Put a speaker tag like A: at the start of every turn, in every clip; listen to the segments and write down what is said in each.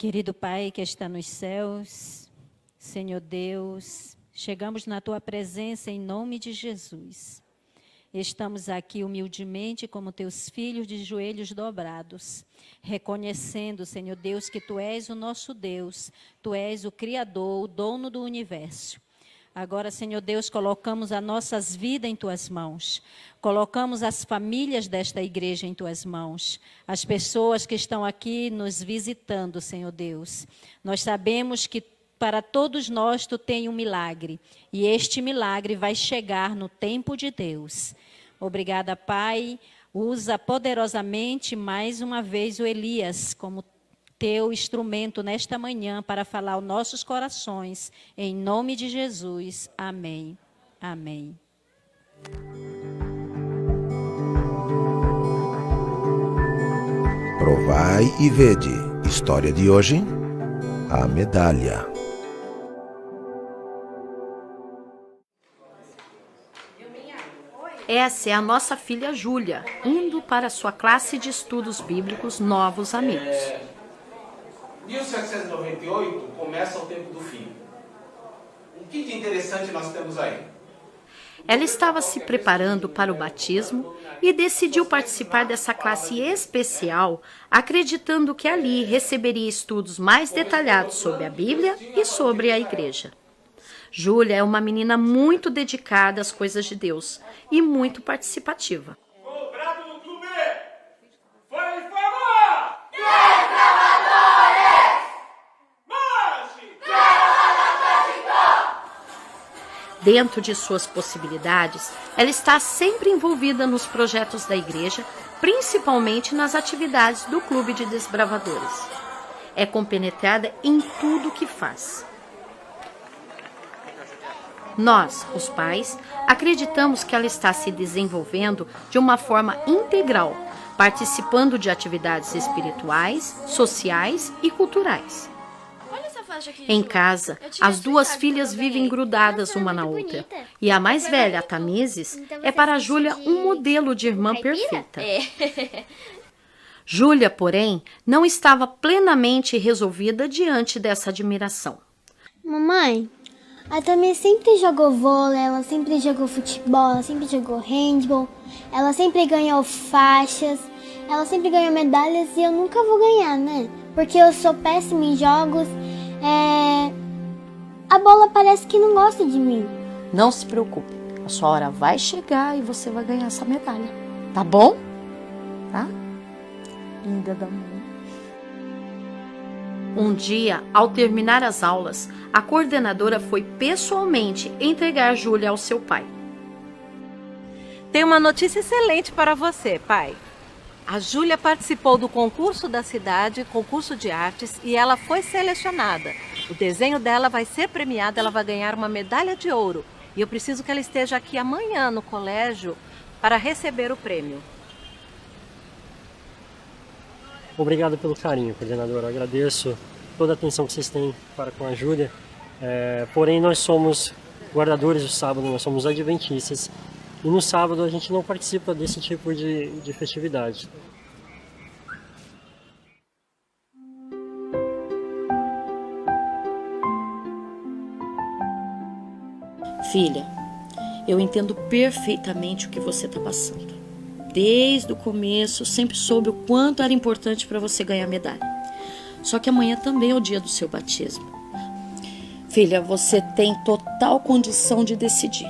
A: Querido Pai que está nos céus, Senhor Deus, chegamos na Tua presença em nome de Jesus. Estamos aqui humildemente como Teus filhos de joelhos dobrados, reconhecendo, Senhor Deus, que Tu és o nosso Deus, Tu és o Criador, o dono do universo. Agora, Senhor Deus, colocamos as nossas vidas em Tuas mãos. Colocamos as famílias desta igreja em Tuas mãos. As pessoas que estão aqui nos visitando, Senhor Deus. Nós sabemos que para todos nós Tu tem um milagre. E este milagre vai chegar no tempo de Deus. Obrigada, Pai. Usa poderosamente mais uma vez o Elias como Teu instrumento nesta manhã para falar aos nossos corações. Em nome de Jesus. Amém. Amém.
B: Provai e vede. História de hoje: a medalha.
C: Essa é a nossa filha Júlia, indo para sua classe de estudos bíblicos Novos Amigos.
D: 1798 começa o tempo do fim. O que de interessante nós temos aí?
C: Ela estava se preparando para o batismo e decidiu participar dessa classe especial, acreditando que ali receberia estudos mais detalhados sobre a Bíblia e sobre a igreja. Júlia é uma menina muito dedicada às coisas de Deus e muito participativa.
E: Cobrado no clube! Foi favor!
C: Dentro de suas possibilidades, ela está sempre envolvida nos projetos da igreja, principalmente nas atividades do Clube de Desbravadores. É compenetrada em tudo que faz. Nós, os pais, acreditamos que ela está se desenvolvendo de uma forma integral, participando de atividades espirituais, sociais e culturais. Em casa, as duas filhas vivem grudadas uma na outra. E a mais velha, a Tamises, é para a Júlia um modelo de irmã perfeita. Júlia, porém, não estava plenamente resolvida diante dessa admiração.
F: Mamãe, a Tamiz sempre jogou vôlei, ela sempre jogou futebol, ela sempre jogou handball, ela sempre ganhou faixas, ela sempre ganhou medalhas e eu nunca vou ganhar, né? Porque eu sou péssima em jogos. A bola parece que não gosta de mim.
C: Não se preocupe, a sua hora vai chegar e você vai ganhar essa medalha, tá bom? Tá? Linda da mãe. Um dia, ao terminar as aulas, a coordenadora foi pessoalmente entregar Júlia ao seu pai.
G: Tem uma notícia excelente para você, pai. A Júlia participou do concurso da cidade, concurso de artes, e ela foi selecionada. O desenho dela vai ser premiado, ela vai ganhar uma medalha de ouro. E eu preciso que ela esteja aqui amanhã no colégio para receber o prêmio.
H: Obrigado pelo carinho, coordenadora. Eu agradeço toda a atenção que vocês têm para com a Júlia. Porém, nós somos guardadores do sábado, nós somos adventistas. E no sábado a gente não participa desse tipo de festividade.
C: Filha, eu entendo perfeitamente o que você está passando. Desde o começo, sempre soube o quanto era importante para você ganhar medalha. Só que amanhã também é o dia do seu batismo. Filha, você tem total condição de decidir.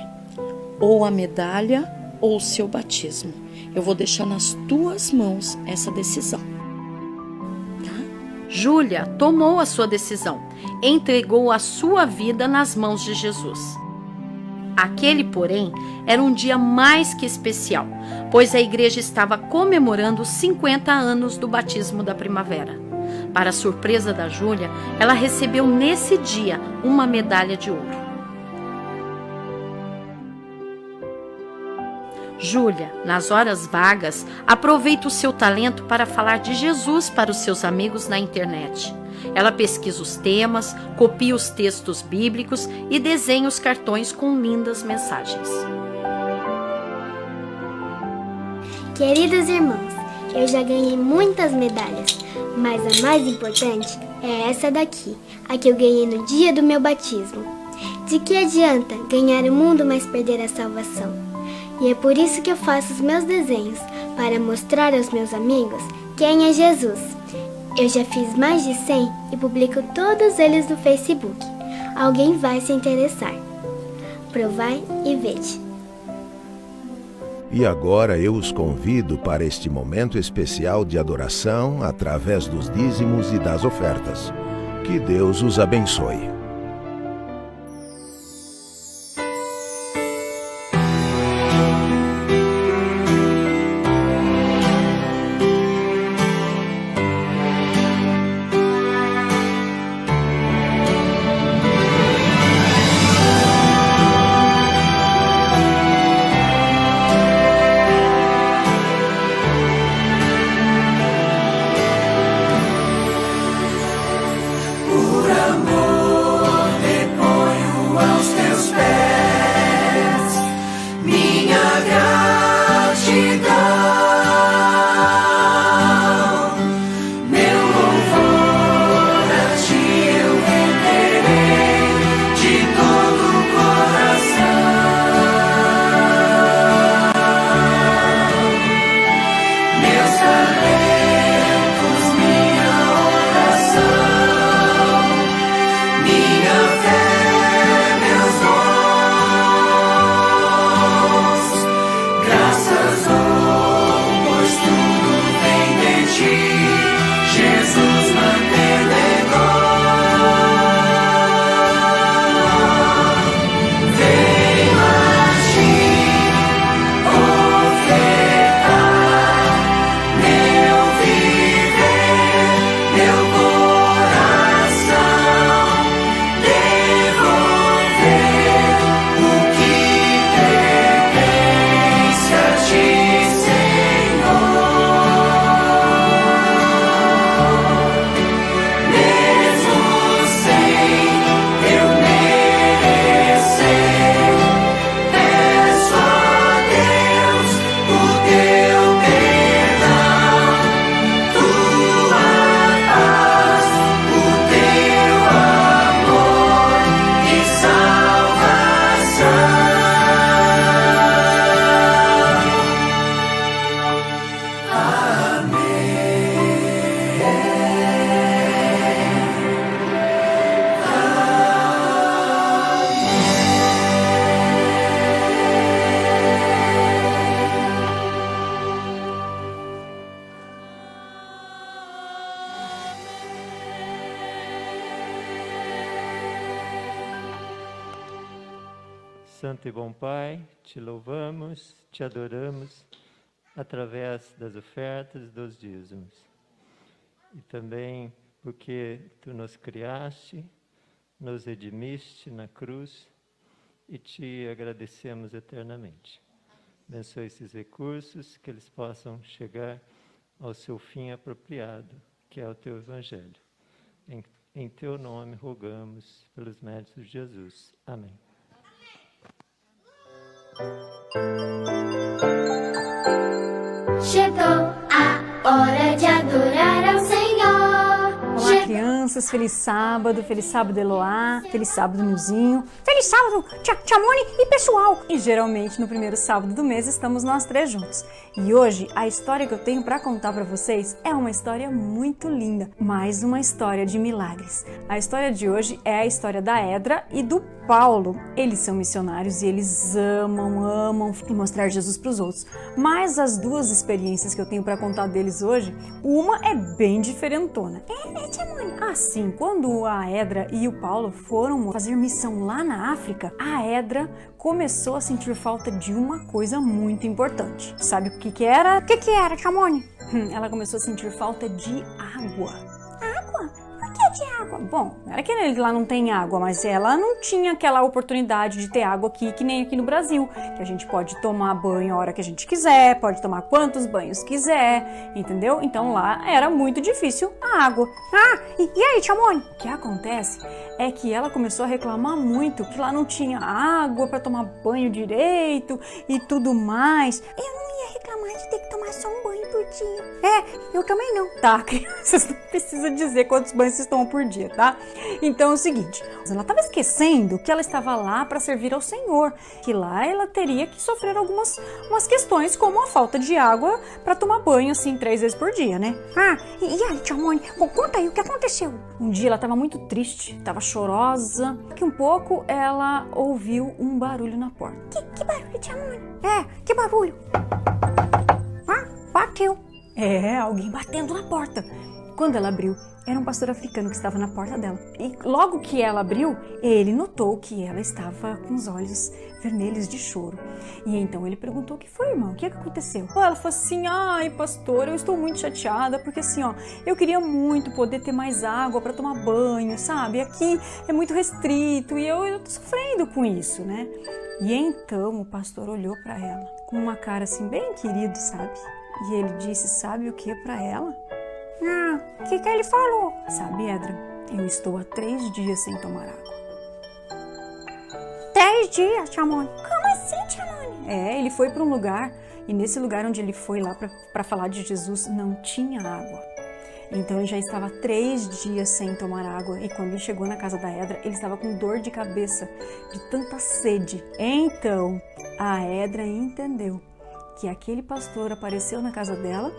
C: Ou a medalha ou o seu batismo. Eu vou deixar nas tuas mãos essa decisão. Tá? Júlia tomou a sua decisão. Entregou a sua vida nas mãos de Jesus. Aquele, porém, era um dia mais que especial, pois a igreja estava comemorando os 50 anos do batismo da primavera. Para a surpresa da Júlia, ela recebeu nesse dia uma medalha de ouro. Júlia, nas horas vagas, aproveita o seu talento para falar de Jesus para os seus amigos na internet. Ela pesquisa os temas, copia os textos bíblicos e desenha os cartões com lindas mensagens.
F: Queridos irmãos, eu já ganhei muitas medalhas, mas a mais importante é essa daqui, a que eu ganhei no dia do meu batismo. De que adianta ganhar o mundo, mas perder a salvação? E é por isso que eu faço os meus desenhos, para mostrar aos meus amigos quem é Jesus. Eu já fiz mais de 100 e publico todos eles no Facebook. Alguém vai se interessar. Provai e vede.
B: E agora eu os convido para este momento especial de adoração através dos dízimos e das ofertas. Que Deus os abençoe.
I: Santo e bom Pai, te louvamos, te adoramos através das ofertas e dos dízimos. E também porque tu nos criaste, nos redimiste na cruz e te agradecemos eternamente. Abençoe esses recursos, que eles possam chegar ao seu fim apropriado, que é o teu Evangelho. Em teu nome rogamos pelos méritos de Jesus. Amém.
F: Chegou a hora de adorar ao Senhor.
J: Olá, crianças, feliz sábado Eloá, feliz sábado Nilzinho, feliz sábado Tia Moni e pessoal. E geralmente no primeiro sábado do mês estamos nós três juntos. E hoje a história que eu tenho para contar para vocês é uma história muito linda, mais uma história de milagres. A história de hoje é a história da Edra e do Paulo. Eles são missionários e eles amam mostrar Jesus para os outros. Mas as duas experiências que eu tenho para contar deles hoje, uma é bem diferentona. Tia Moni. Assim, quando a Edra e o Paulo foram fazer missão lá na África, a Edra começou a sentir falta de uma coisa muito importante. Sabe o que era? O que era, Tia Moni? Ela começou a sentir falta de água. Água? Por que de água? Bom, não era que lá não tem água, mas ela não tinha aquela oportunidade de ter água aqui, que nem aqui no Brasil, que a gente pode tomar banho a hora que a gente quiser, pode tomar quantos banhos quiser, entendeu? Então lá era muito difícil a água. E aí, Tia Moni? O que acontece é que ela começou a reclamar muito que lá não tinha água para tomar banho direito e tudo mais. Eu não ia reclamar de ter que tomar só um banho por dia. Eu também não. Tá, crianças, não precisa dizer quantos banhos vocês tomam por dia, tá? Então é o seguinte, ela estava esquecendo que ela estava lá para servir ao Senhor, que lá ela teria que sofrer umas questões, como a falta de água para tomar banho, assim, 3 vezes por dia, né? E aí, tia Mônica, conta aí o que aconteceu. Um dia ela estava muito triste, estava chorosa, que um pouco ela ouviu um barulho na porta. Que barulho, tia Mônica? Que barulho? Bateu. Alguém batendo na porta. Quando ela abriu, era um pastor africano que estava na porta dela. E logo que ela abriu, ele notou que ela estava com os olhos vermelhos de choro. E então ele perguntou: o que foi, irmão? O que aconteceu? Ela falou assim: ai, pastor, eu estou muito chateada, porque assim, eu queria muito poder ter mais água para tomar banho, sabe? Aqui é muito restrito e eu tô sofrendo com isso, né? E então o pastor olhou para ela com uma cara assim bem querido, sabe? E ele disse: sabe o que para ela? O que ele falou? Sabe, Edra, eu estou há 3 dias sem tomar água. 3 dias, tia Mônica? Como assim, tia Mônica? Ele foi para um lugar, e nesse lugar onde ele foi lá para falar de Jesus, não tinha água. Então ele já estava 3 dias sem tomar água, e quando ele chegou na casa da Edra, ele estava com dor de cabeça, de tanta sede. Então a Edra entendeu que aquele pastor apareceu na casa dela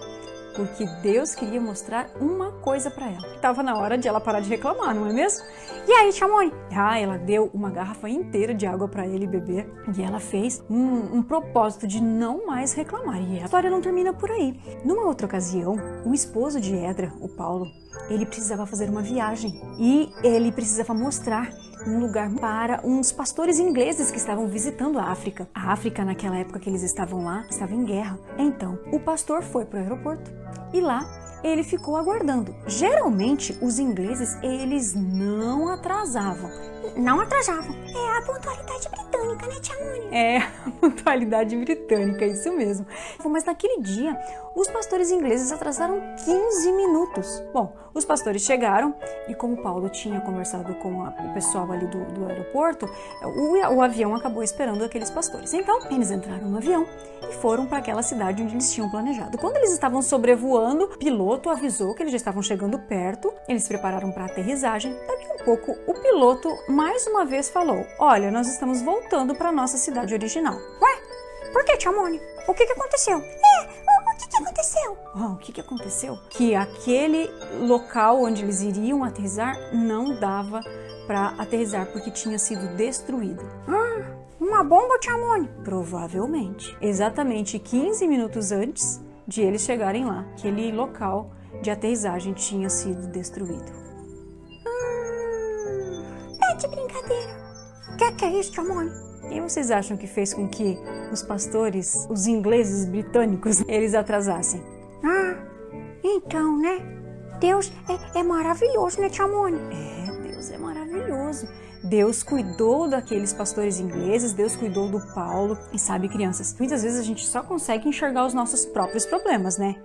J: porque Deus queria mostrar uma coisa para ela. Estava na hora de ela parar de reclamar, não é mesmo? E aí, tia Mônica? Ela deu uma garrafa inteira de água para ele beber e ela fez um propósito de não mais reclamar. E a história não termina por aí. Numa outra ocasião, o esposo de Edra, o Paulo, ele precisava fazer uma viagem e ele precisava mostrar um lugar para uns pastores ingleses que estavam visitando a África. A África, naquela época que eles estavam lá, estava em guerra. Então, o pastor foi para o aeroporto e lá ele ficou aguardando. Geralmente, os ingleses, eles não atrasavam. Não atrasavam. É a pontualidade britânica, né, tia Mônica? É, a pontualidade britânica, isso mesmo. Mas naquele dia, os pastores ingleses atrasaram 15 minutos. Bom, os pastores chegaram e como Paulo tinha conversado com o pessoal ali do aeroporto, o avião acabou esperando aqueles pastores. Então, eles entraram no avião e foram para aquela cidade onde eles tinham planejado. Quando eles estavam sobrevoando, o piloto avisou que eles já estavam chegando perto, eles se prepararam para a aterrissagem. Daqui um pouco, o piloto mais uma vez falou: olha, nós estamos voltando para nossa cidade original. Ué, por que, tia Mônica? O que aconteceu? O que aconteceu? O que aconteceu? Que aquele local onde eles iriam aterrissar não dava para aterrissar porque tinha sido destruído. Uma bomba, tia Mônica? Provavelmente. Exatamente 15 minutos antes de eles chegarem lá, aquele local de aterrissagem tinha sido destruído. É de brincadeira. O que é isso, tia Mônica? E vocês acham que fez com que os pastores, os ingleses britânicos, eles atrasassem? Então, né? Deus é maravilhoso, né, tia Mônica? Deus é maravilhoso. Deus cuidou daqueles pastores ingleses, Deus cuidou do Paulo. E sabe, crianças, muitas vezes a gente só consegue enxergar os nossos próprios problemas, né?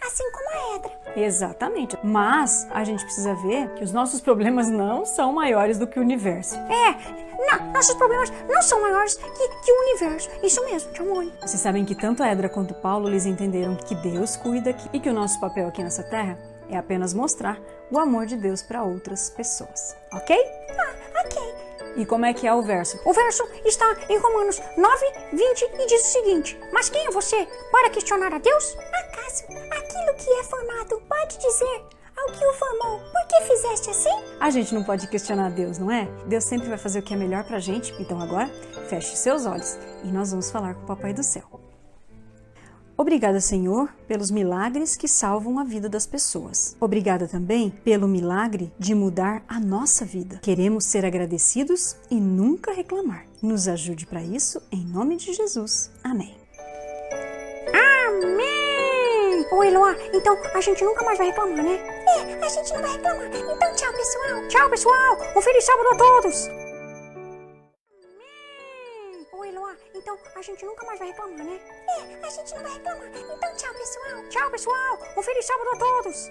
J: Assim como a Edra. Exatamente. Mas a gente precisa ver que os nossos problemas não são maiores do que o universo. Não, nossos problemas não são maiores que o universo. Isso mesmo, tia Mônica. Vocês sabem que tanto a Edra quanto o Paulo, eles entenderam que Deus cuida aqui e que o nosso papel aqui nessa terra é apenas mostrar o amor de Deus para outras pessoas. Ok? Ok. E como é que é o verso? O verso está em Romanos 9, 20 e diz o seguinte: mas quem é você para questionar a Deus? Acaso aquilo que é formado pode dizer ao que o formou: por que fizeste assim? A gente não pode questionar Deus, não é? Deus sempre vai fazer o que é melhor pra gente. Então agora, feche seus olhos e nós vamos falar com o Papai do Céu. Obrigada, Senhor, pelos milagres que salvam a vida das pessoas. Obrigada também pelo milagre de mudar a nossa vida. Queremos ser agradecidos e nunca reclamar. Nos ajude para isso, em nome de Jesus. Amém. Amém! Ô, Eloá, então a gente nunca mais vai reclamar, né? A gente não vai reclamar. Então tchau, pessoal. Tchau, pessoal. Um feliz sábado a todos. Então a gente nunca mais vai reclamar, né? A gente não vai reclamar. Então tchau, pessoal. Tchau, pessoal. Um feliz sábado a todos.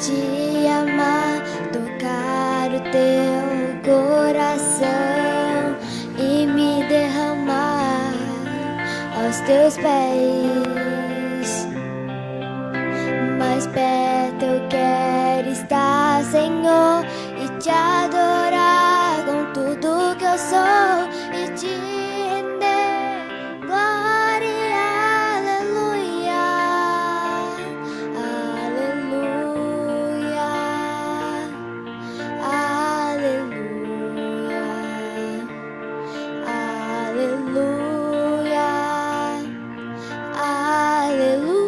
F: te amar, tocar o teu coração e me derramar aos teus pés. Mais perto eu quero estar, Senhor, e te adorar com tudo que eu sou e te render glória. Aleluia, aleluia, aleluia, aleluia, aleluia.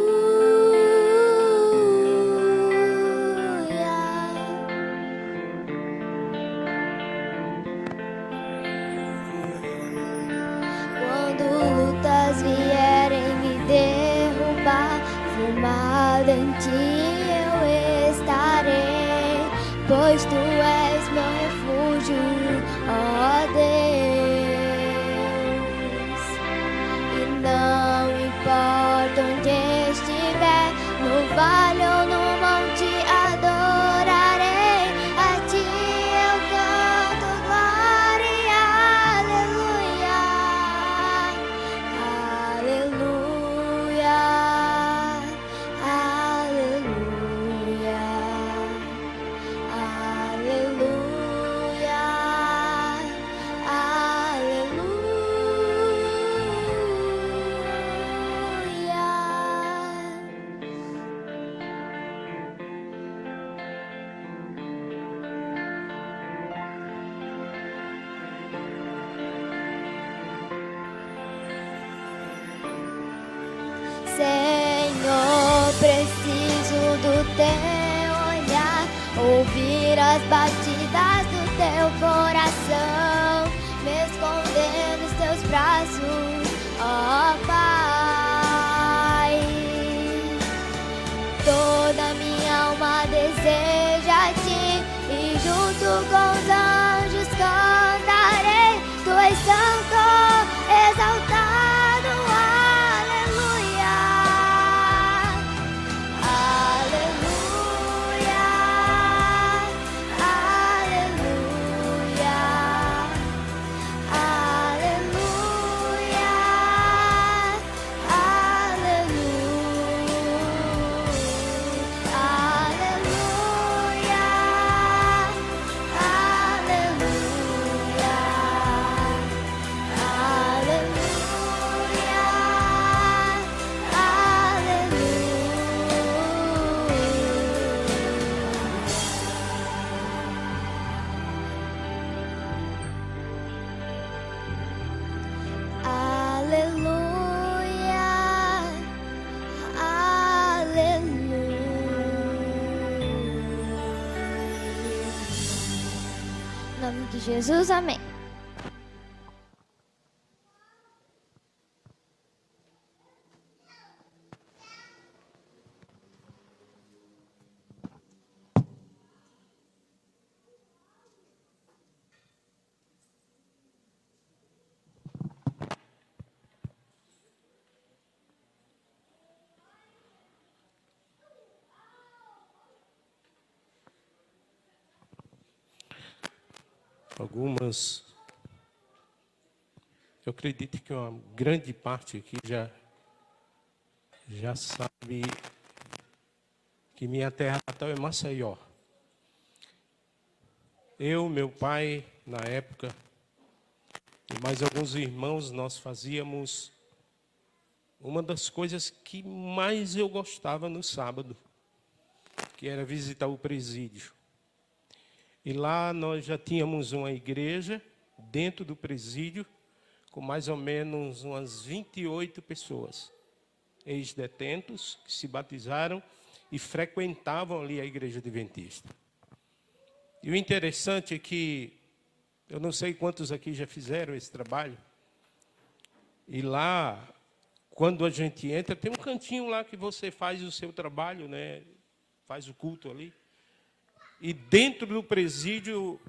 F: Quando lutas vierem me derrubar, firmado em ti eu estarei, pois tu és meu refúgio, ó Deus. E não importa onde estiver, no vale ou no monte, adorarei a ti, eu canto glória. Aleluia, aleluia, aleluia, aleluia, aleluia. Senhor, preciso do teu olhar, ouvir as batidas do teu coração, me esconder nos teus braços, ó Pai. Toda minha alma deseja ti e junto com os anjos cantarei, tu és santo, exaltado. Em nome de Jesus, amém.
K: Algumas, eu acredito que uma grande parte aqui já sabe que minha terra natal é Maceió. Eu, meu pai, na época, e mais alguns irmãos, nós fazíamos uma das coisas que mais eu gostava no sábado, que era visitar o presídio. E lá nós já tínhamos uma igreja dentro do presídio, com mais ou menos umas 28 pessoas, ex-detentos, que se batizaram e frequentavam ali a igreja adventista. E o interessante é que, eu não sei quantos aqui já fizeram esse trabalho, e lá, quando a gente entra, tem um cantinho lá que você faz o seu trabalho, né? Faz o culto ali. E dentro do presídio,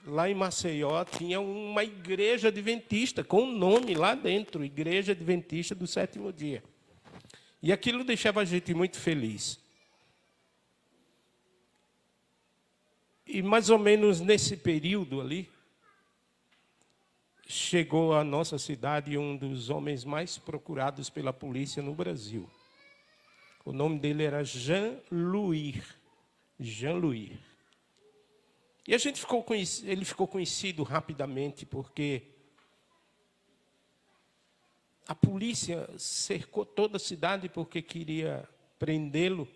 K: lá em Maceió, tinha uma igreja adventista, com um nome lá dentro, Igreja Adventista do Sétimo Dia. E aquilo deixava a gente muito feliz. E mais ou menos nesse período ali, chegou à nossa cidade um dos homens mais procurados pela polícia no Brasil. O nome dele era Jean-Louis. Jean-Louis. E ele ficou conhecido rapidamente porque a polícia cercou toda a cidade porque queria prendê-lo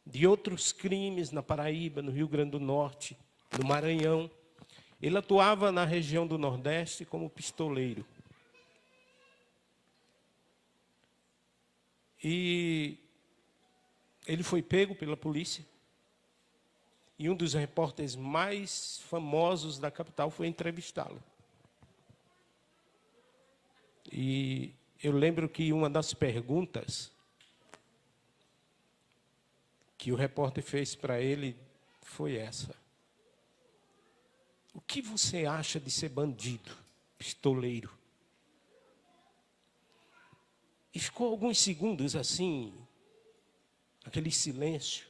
K: de outros crimes na Paraíba, no Rio Grande do Norte, no Maranhão. Ele atuava na região do Nordeste como pistoleiro. E ele foi pego pela polícia. E um dos repórteres mais famosos da capital foi entrevistá-lo. E eu lembro que uma das perguntas que o repórter fez para ele foi essa: o que você acha de ser bandido, pistoleiro? E ficou alguns segundos assim, aquele silêncio.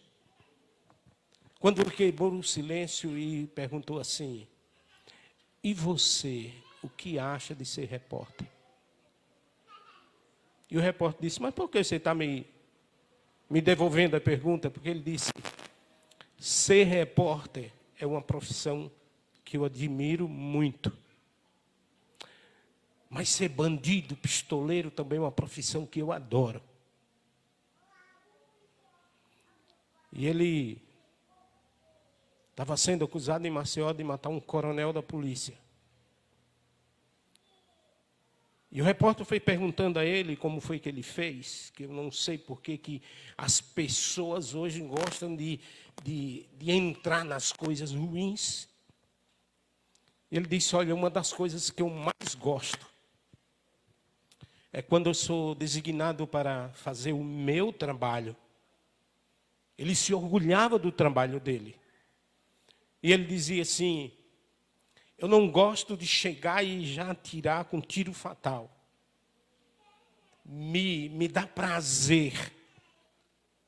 K: Quando ele quebrou o silêncio e perguntou assim: e você, o que acha de ser repórter? E o repórter disse: mas por que você está me devolvendo a pergunta? Porque ele disse: ser repórter é uma profissão que eu admiro muito. Mas ser bandido, pistoleiro, também é uma profissão que eu adoro. E ele estava sendo acusado em Maceió de matar um coronel da polícia. E o repórter foi perguntando a ele como foi que ele fez, que eu não sei por que as pessoas hoje gostam de entrar nas coisas ruins. Ele disse: olha, uma das coisas que eu mais gosto é quando eu sou designado para fazer o meu trabalho. Ele se orgulhava do trabalho dele. E ele dizia assim: eu não gosto de chegar e já atirar com tiro fatal. Me dá prazer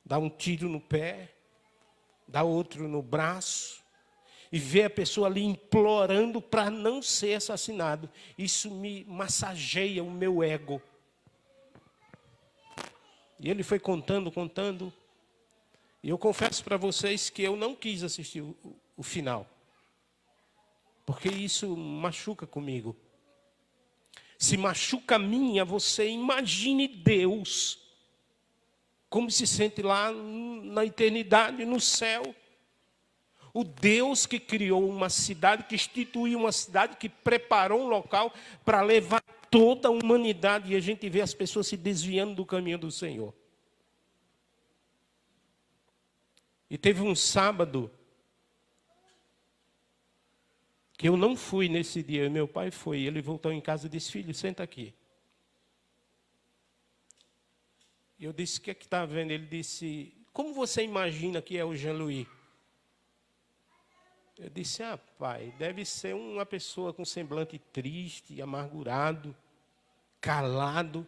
K: dar um tiro no pé, dar outro no braço, e ver a pessoa ali implorando para não ser assassinado. Isso me massageia o meu ego. E ele foi contando. E eu confesso para vocês que eu não quis assistir o final. Porque isso machuca comigo. Se machuca a mim, você imagine Deus. Como se sente lá na eternidade, no céu. O Deus que criou uma cidade, que instituiu uma cidade, que preparou um local para levar toda a humanidade. E a gente vê as pessoas se desviando do caminho do Senhor. E teve um sábado que eu não fui nesse dia, meu pai foi. Ele voltou em casa e disse: filho, senta aqui. E eu disse: o que é que está vendo? Ele disse: como você imagina que é o Jean-Louis? Eu disse: ah, pai, deve ser uma pessoa com semblante triste, amargurado, calado.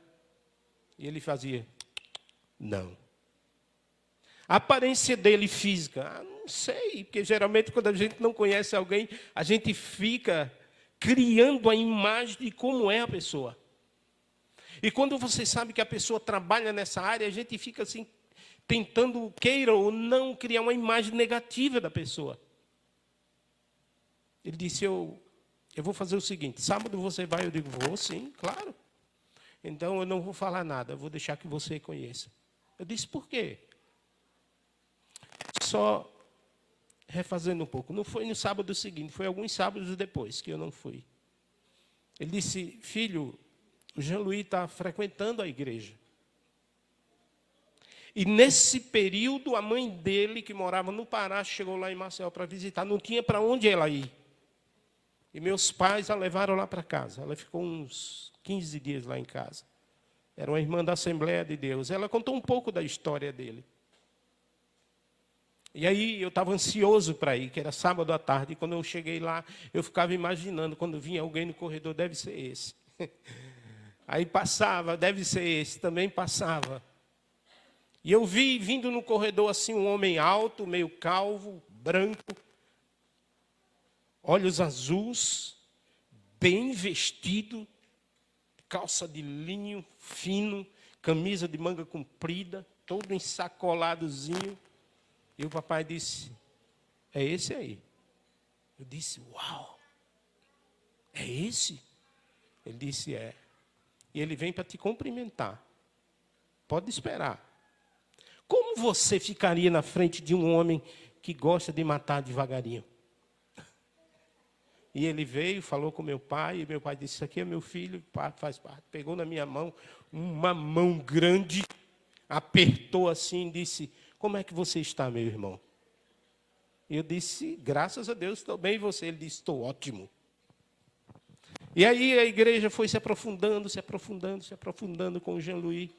K: E ele fazia: não. A aparência dele física, não sei, porque geralmente quando a gente não conhece alguém, a gente fica criando a imagem de como é a pessoa. E quando você sabe que a pessoa trabalha nessa área, a gente fica assim, tentando, queira ou não, criar uma imagem negativa da pessoa. Ele disse: eu vou fazer o seguinte, sábado você vai? Eu digo: vou sim, claro. Então eu não vou falar nada, eu vou deixar que você conheça. Eu disse: por quê? Só refazendo um pouco, não foi no sábado seguinte, foi alguns sábados depois que eu não fui. Ele disse: filho, o Jean-Louis está frequentando a igreja. E nesse período, a mãe dele, que morava no Pará, chegou lá em Maceió para visitar, não tinha para onde ela ir. E meus pais a levaram lá para casa. Ela ficou uns 15 dias lá em casa. Era uma irmã da Assembleia de Deus. Ela contou um pouco da história dele. E aí eu estava ansioso para ir, que era sábado à tarde. E quando eu cheguei lá, eu ficava imaginando, quando vinha alguém no corredor: deve ser esse. Aí passava: deve ser esse, também passava. E eu vi vindo no corredor assim um homem alto, meio calvo, branco, olhos azuis, bem vestido, calça de linho fino, camisa de manga comprida, todo ensacoladozinho. E o papai disse, é esse aí. Eu disse, uau, é esse? Ele disse, é. E ele vem para te cumprimentar. Pode esperar. Como você ficaria na frente de um homem que gosta de matar devagarinho? E ele veio, falou com meu pai, e meu pai disse, isso aqui é meu filho, faz parte. Pegou na minha mão, uma mão grande, apertou assim e disse, como é que você está, meu irmão? E eu disse, graças a Deus, estou bem, e você? Ele disse, estou ótimo. E aí a igreja foi se aprofundando com o Jean-Louis.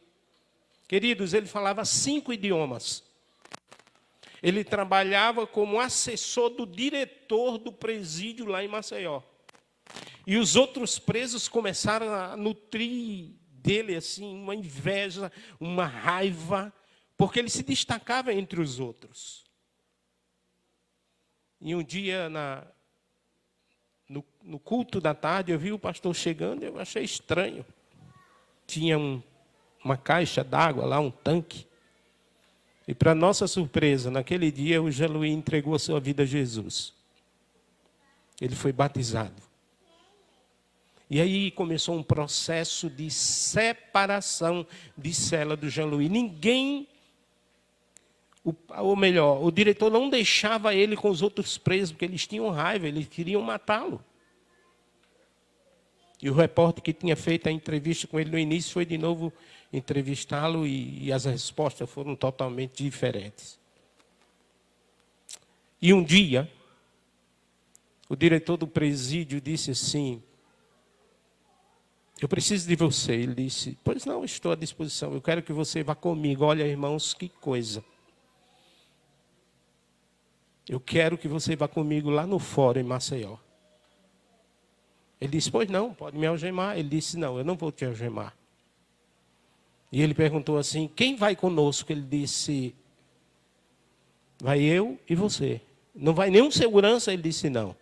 K: Queridos, ele falava 5 idiomas. Ele trabalhava como assessor do diretor do presídio lá em Maceió. E os outros presos começaram a nutrir dele assim, uma inveja, uma raiva, porque ele se destacava entre os outros. E um dia, no culto da tarde, eu vi o pastor chegando e eu achei estranho. Tinha uma caixa d'água lá, um tanque. E, para nossa surpresa, naquele dia, o Jean-Louis entregou a sua vida a Jesus. Ele foi batizado. E aí começou um processo de separação de cela do Jean-Louis. Ninguém, ou melhor, o diretor não deixava ele com os outros presos, porque eles tinham raiva, eles queriam matá-lo. E o repórter que tinha feito a entrevista com ele no início foi de novo entrevistá-lo e as respostas foram totalmente diferentes. E um dia, o diretor do presídio disse assim, eu preciso de você. Ele disse, pois não, estou à disposição, eu quero que você vá comigo. Olha, irmãos, que coisa. Eu quero que você vá comigo lá no fórum em Maceió. Ele disse, pois não, pode me algemar. Ele disse, não, eu não vou te algemar. E ele perguntou assim, quem vai conosco? Ele disse, vai eu e você. Não vai nenhum segurança? Ele disse, não.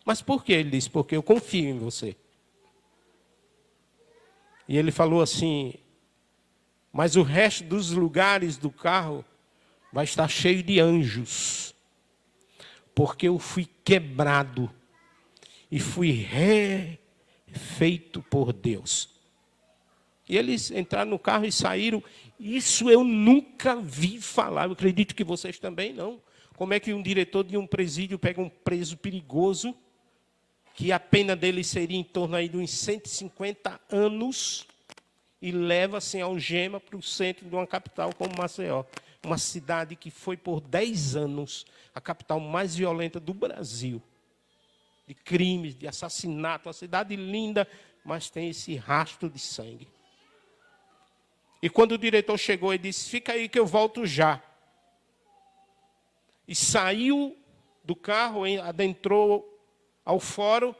K: Mas por quê? Ele disse, porque eu confio em você. E ele falou assim, mas o resto dos lugares do carro vai estar cheio de anjos. Porque eu fui quebrado e fui refeito por Deus. E eles entraram no carro e saíram. Isso eu nunca vi falar. Eu acredito que vocês também não. Como é que um diretor de um presídio pega um preso perigoso, que a pena dele seria em torno aí de uns 150 anos, e leva sem algema para o centro de uma capital como Maceió. Uma cidade que foi por 10 anos a capital mais violenta do Brasil. De crimes, de assassinato, uma cidade linda, mas tem esse rastro de sangue. E quando o diretor chegou, ele disse, fica aí que eu volto já. E saiu do carro, adentrou ao fórum,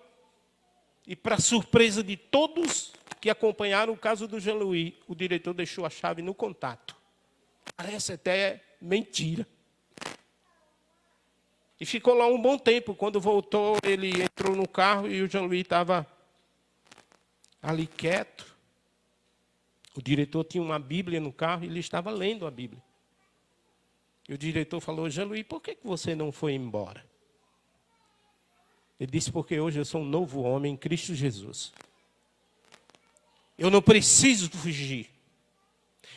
K: e para surpresa de todos que acompanharam o caso do Jean-Louis, o diretor deixou a chave no contato. Parece até mentira. E ficou lá um bom tempo. Quando voltou, ele entrou no carro e o Jean-Louis estava ali quieto. O diretor tinha uma Bíblia no carro e ele estava lendo a Bíblia. E o diretor falou, Jean-Louis, por que você não foi embora? Ele disse, porque hoje eu sou um novo homem em Cristo Jesus. Eu não preciso fugir.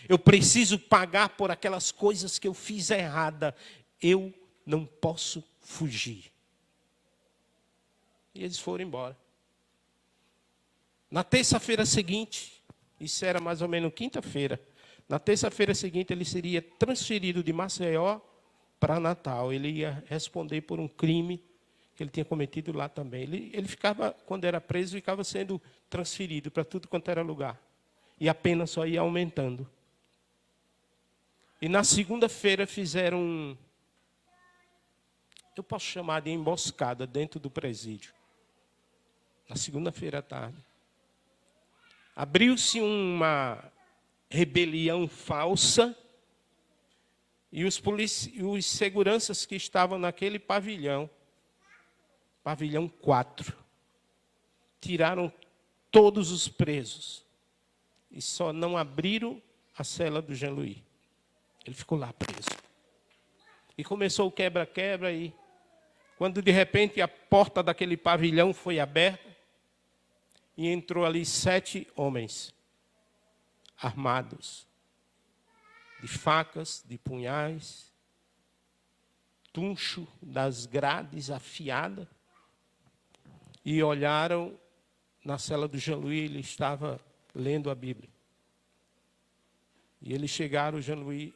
K: Eu preciso pagar por aquelas coisas que eu fiz errada. Eu não posso fugir. E eles foram embora. Na terça-feira seguinte, isso era mais ou menos quinta-feira, na terça-feira seguinte ele seria transferido de Maceió para Natal. Ele ia responder por um crime que ele tinha cometido lá também. Ele ficava, quando era preso, ficava sendo transferido para tudo quanto era lugar. E a pena só ia aumentando. E na segunda-feira fizeram eu posso chamar de emboscada dentro do presídio. Na segunda-feira à tarde. Abriu-se uma rebelião falsa e os seguranças que estavam naquele pavilhão pavilhão 4. Tiraram todos os presos. E só não abriram a cela do Jean-Louis. Ele ficou lá preso. E começou o quebra-quebra e quando de repente a porta daquele pavilhão foi aberta e entrou ali 7 homens armados de facas, de punhais, tuncho das grades afiada e olharam na cela do Jean-Louis, ele estava lendo a Bíblia. E eles chegaram, o Jean-Louis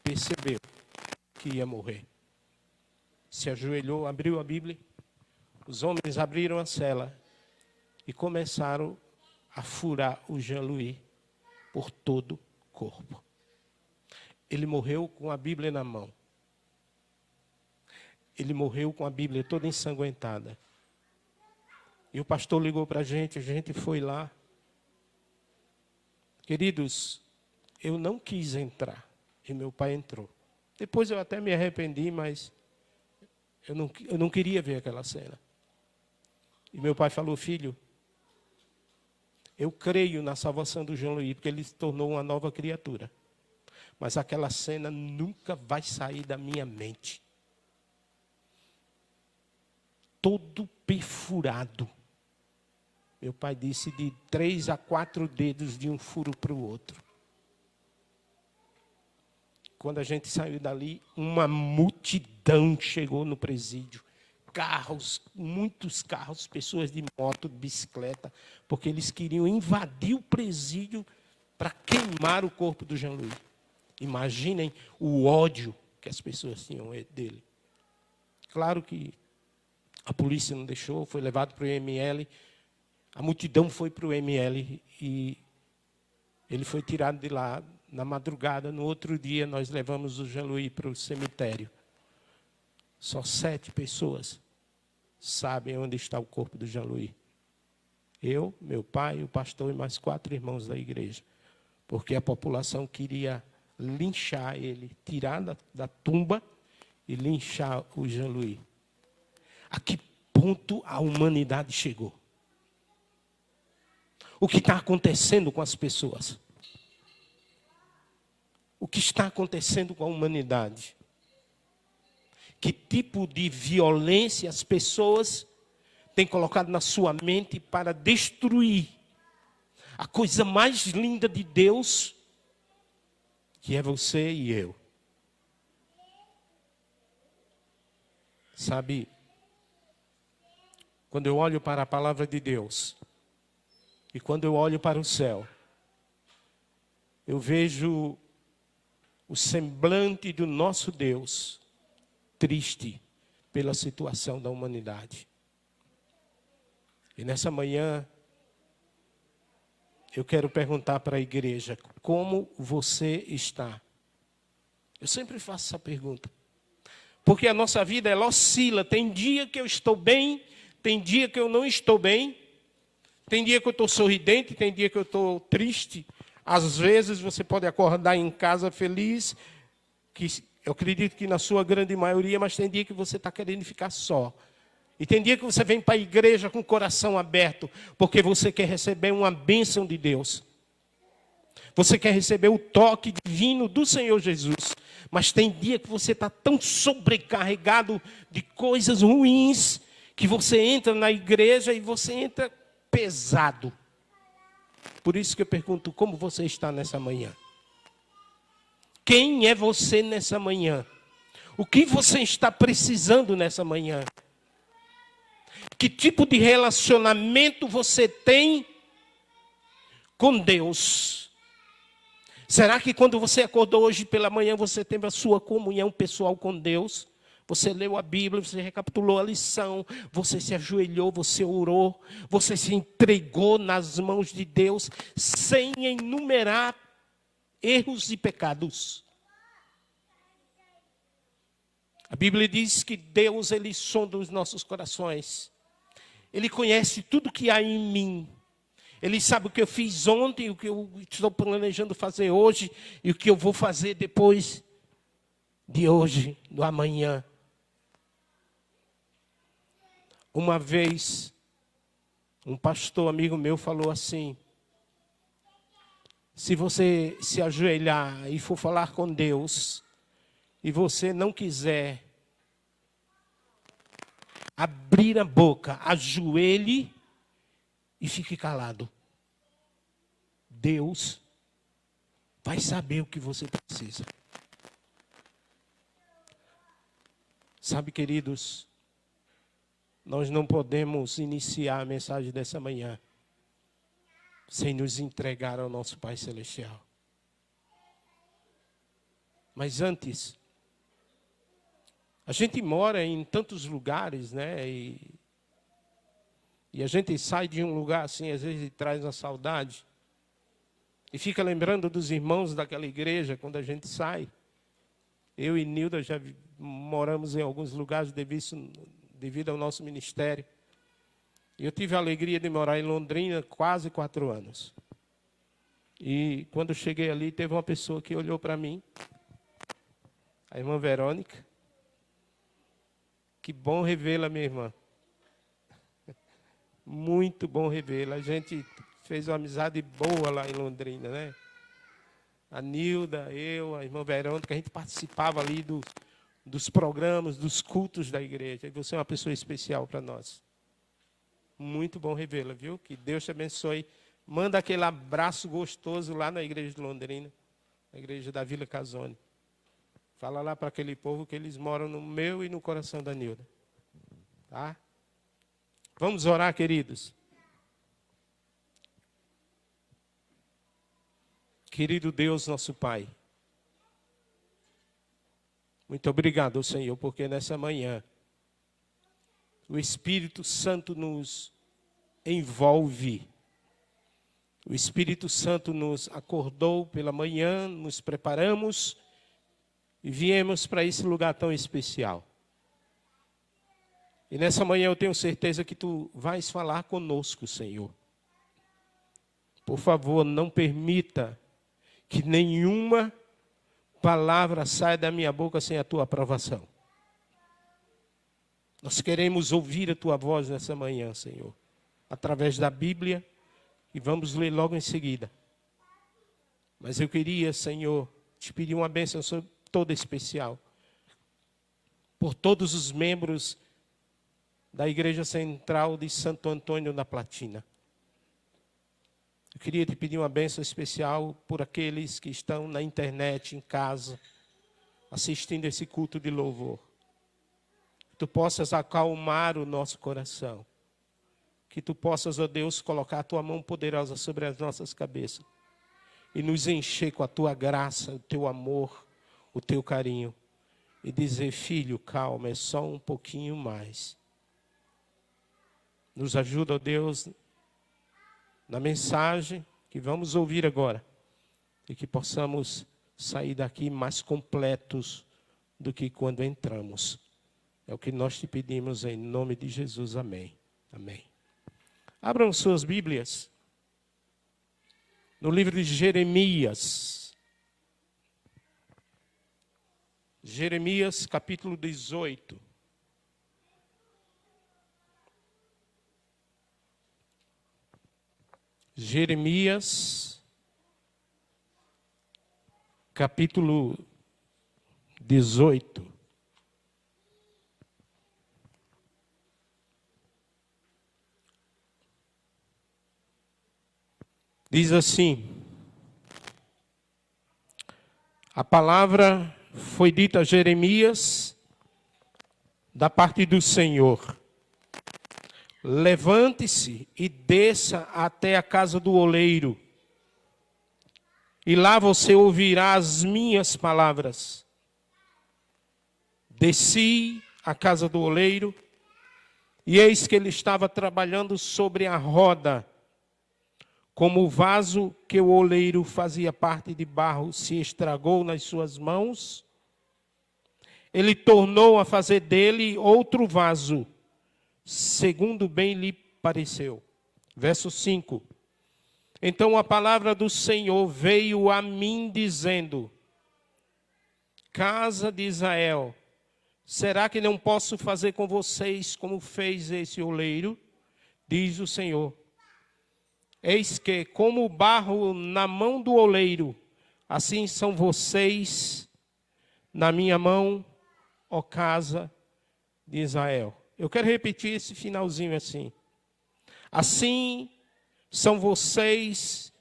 K: percebeu que ia morrer. Se ajoelhou, abriu a Bíblia, os homens abriram a cela e começaram a furar o Jean-Louis por todo o corpo. Ele morreu com a Bíblia na mão. Ele morreu com a Bíblia toda ensanguentada. E o pastor ligou para a gente foi lá. Queridos, eu não quis entrar e meu pai entrou. Depois eu até me arrependi, mas eu não queria ver aquela cena. E meu pai falou, filho, eu creio na salvação do Jean-Louis, porque ele se tornou uma nova criatura. Mas aquela cena nunca vai sair da minha mente. Todo perfurado. Meu pai disse de 3 a 4 dedos de um furo para o outro. Quando a gente saiu dali, uma multidão chegou no presídio. Carros, muitos carros, pessoas de moto, de bicicleta, porque eles queriam invadir o presídio para queimar o corpo do Jean-Louis. Imaginem o ódio que as pessoas tinham dele. Claro que a polícia não deixou, foi levado para o IML. A multidão foi para o IML e ele foi tirado de lá na madrugada. No outro dia, nós levamos o Jean-Louis para o cemitério. Só 7 pessoas sabem onde está o corpo do Jean-Louis. Eu, meu pai, o pastor e mais 4 irmãos da igreja. Porque a população queria linchar ele, tirar da tumba e linchar o Jean-Louis. A que ponto a humanidade chegou? O que está acontecendo com as pessoas? O que está acontecendo com a humanidade? Que tipo de violência as pessoas têm colocado na sua mente para destruir a coisa mais linda de Deus, que é você e eu. Sabe, quando eu olho para a palavra de Deus e quando eu olho para o céu, eu vejo o semblante do nosso Deus triste pela situação da humanidade. E nessa manhã, eu quero perguntar para a igreja, como você está? Eu sempre faço essa pergunta. Porque a nossa vida, ela oscila. Tem dia que eu estou bem, tem dia que eu não estou bem. Tem dia que eu estou sorridente, tem dia que eu estou triste. Às vezes você pode acordar em casa feliz, que eu acredito que na sua grande maioria, mas tem dia que você está querendo ficar só. E tem dia que você vem para a igreja com o coração aberto, porque você quer receber uma bênção de Deus. Você quer receber o toque divino do Senhor Jesus. Mas tem dia que você está tão sobrecarregado de coisas ruins, que você entra na igreja e você entra pesado. Por isso que eu pergunto, como você está nessa manhã? Quem é você nessa manhã? O que você está precisando nessa manhã? Que tipo de relacionamento você tem com Deus? Será que quando você acordou hoje pela manhã, você teve a sua comunhão pessoal com Deus? Você leu a Bíblia, você recapitulou a lição, você se ajoelhou, você orou, você se entregou nas mãos de Deus, sem enumerar erros e pecados. A Bíblia diz que Deus, Ele sonda os nossos corações. Ele conhece tudo que há em mim. Ele sabe o que eu fiz ontem, o que eu estou planejando fazer hoje e o que eu vou fazer depois de hoje, do amanhã. Uma vez, um pastor amigo meu falou assim: se você se ajoelhar e for falar com Deus, e você não quiser abrir a boca, ajoelhe e fique calado. Deus vai saber o que você precisa. Sabe, queridos, nós não podemos iniciar a mensagem dessa manhã sem nos entregar ao nosso Pai Celestial. Mas antes, a gente mora em tantos lugares, né? E a gente sai de um lugar assim, às vezes traz uma saudade. E fica lembrando dos irmãos daquela igreja quando a gente sai. Eu e Nilda já moramos em alguns lugares devido ao nosso ministério. E eu tive a alegria de morar em Londrina quase 4 anos. E quando eu cheguei ali, teve uma pessoa que olhou para mim, a irmã Verônica. Que bom revê-la, minha irmã. Muito bom revê-la. A gente fez uma amizade boa lá em Londrina, né? A Nilda, eu, a irmã Verônica, a gente participava ali dos programas, dos cultos da igreja. E você é uma pessoa especial para nós. Muito bom revê-la, viu? Que Deus te abençoe. Manda aquele abraço gostoso lá na igreja de Londrina, na igreja da Vila Casone. Fala lá para aquele povo que eles moram no meu e no coração da Nilda. Tá? Vamos orar, queridos. Querido Deus, nosso Pai, muito obrigado, Senhor, porque nessa manhã o Espírito Santo nos envolve. O Espírito Santo nos acordou pela manhã, nos preparamos e viemos para esse lugar tão especial. E nessa manhã eu tenho certeza que Tu vais falar conosco, Senhor. Por favor, não permita que nenhuma palavra saia da minha boca sem a Tua aprovação. Nós queremos ouvir a Tua voz nessa manhã, Senhor, através da Bíblia, e vamos ler logo em seguida. Mas eu queria, Senhor, te pedir uma bênção toda especial por todos os membros da Igreja Central de Santo Antônio da Platina. Eu queria te pedir uma bênção especial por aqueles que estão na internet, em casa, assistindo esse culto de louvor. Que Tu possas acalmar o nosso coração. Que Tu possas, ó Deus, colocar a Tua mão poderosa sobre as nossas cabeças. E nos encher com a Tua graça, o Teu amor, o Teu carinho. E dizer: filho, calma, é só um pouquinho mais. Nos ajuda, ó Deus, na mensagem que vamos ouvir agora. E que possamos sair daqui mais completos do que quando entramos. É o que nós te pedimos em nome de Jesus. Amém. Amém. Abram suas Bíblias no livro de Jeremias. Jeremias, capítulo 18. Jeremias, capítulo 18. Diz assim: a palavra foi dita a Jeremias da parte do Senhor. Levante-se e desça até a casa do oleiro, e lá você ouvirá as minhas palavras. Desci à casa do oleiro, e eis que ele estava trabalhando sobre a roda, como o vaso que o oleiro fazia parte de barro se estragou nas suas mãos, ele tornou a fazer dele outro vaso, segundo bem lhe pareceu. Verso 5. Então a palavra do Senhor veio a mim dizendo: casa de Israel, Será que não posso fazer com vocês como fez esse oleiro? Diz o Senhor. Eis que, como o barro na mão do oleiro, assim são vocês na minha mão, ó casa de Israel. Eu quero repetir esse finalzinho assim. Assim são vocês,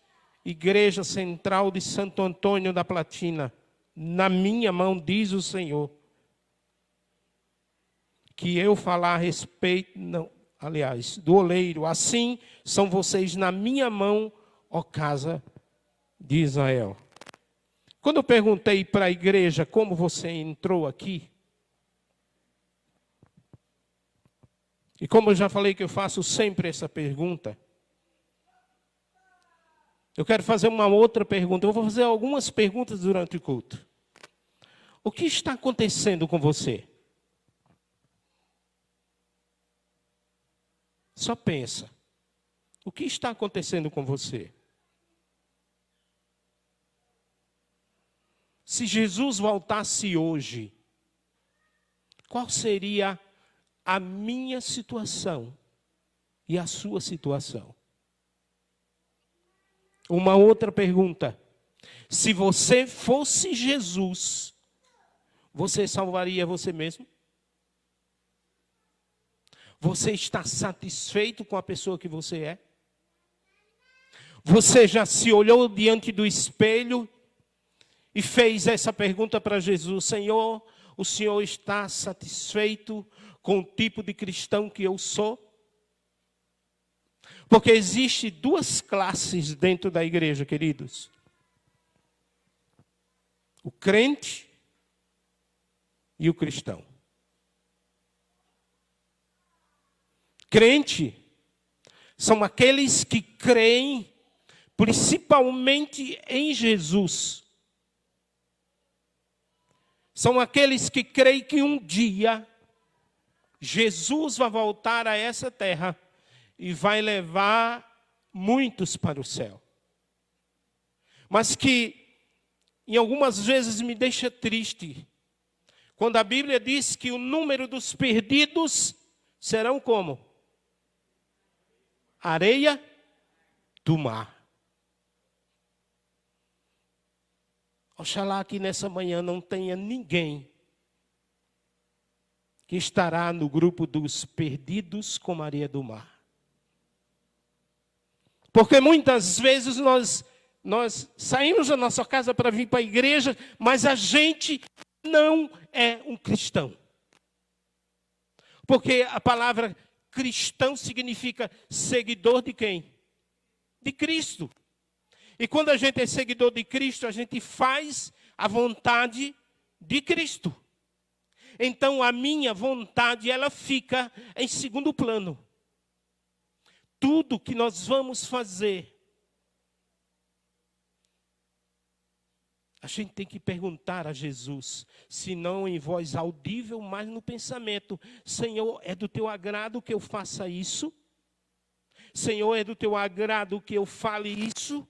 K: Igreja Central de Santo Antônio da Platina, na minha mão, diz o Senhor. Que eu falar a respeito, não, aliás, do oleiro, assim são vocês na minha mão, ó casa de Israel. Quando eu perguntei para a igreja como você entrou aqui, e como eu já falei que eu faço sempre essa pergunta, eu quero fazer uma outra pergunta. Eu vou fazer algumas perguntas durante o culto. O que está acontecendo com você? Só pensa. O que está acontecendo com você? Se Jesus voltasse hoje, qual seria a minha situação e a sua situação? Uma outra pergunta. Se você fosse Jesus, você salvaria você mesmo? Você está satisfeito com a pessoa que você é? Você já se olhou diante do espelho e fez essa pergunta para Jesus: Senhor, o Senhor está satisfeito com o tipo de cristão que eu sou? Porque existe duas classes dentro da igreja, queridos. O crente e o cristão. Crente são aqueles que creem principalmente em Jesus. São aqueles que creem que um dia Jesus vai voltar a essa terra e vai levar muitos para o céu. Mas que em algumas vezes me deixa triste quando a Bíblia diz que o número dos perdidos serão como? Areia do mar. Oxalá que nessa manhã não tenha ninguém que estará no grupo dos perdidos como areia do mar. Porque muitas vezes nós saímos da nossa casa para vir para a igreja, mas a gente não é um cristão. Porque a palavra cristão significa seguidor de quem? De Cristo. E quando a gente é seguidor de Cristo, a gente faz a vontade de Cristo. Então a minha vontade, ela fica em segundo plano. Tudo que nós vamos fazer, a gente tem que perguntar a Jesus, se não em voz audível, mas no pensamento: Senhor, é do teu agrado que eu faça isso? Senhor, é do teu agrado que eu fale isso?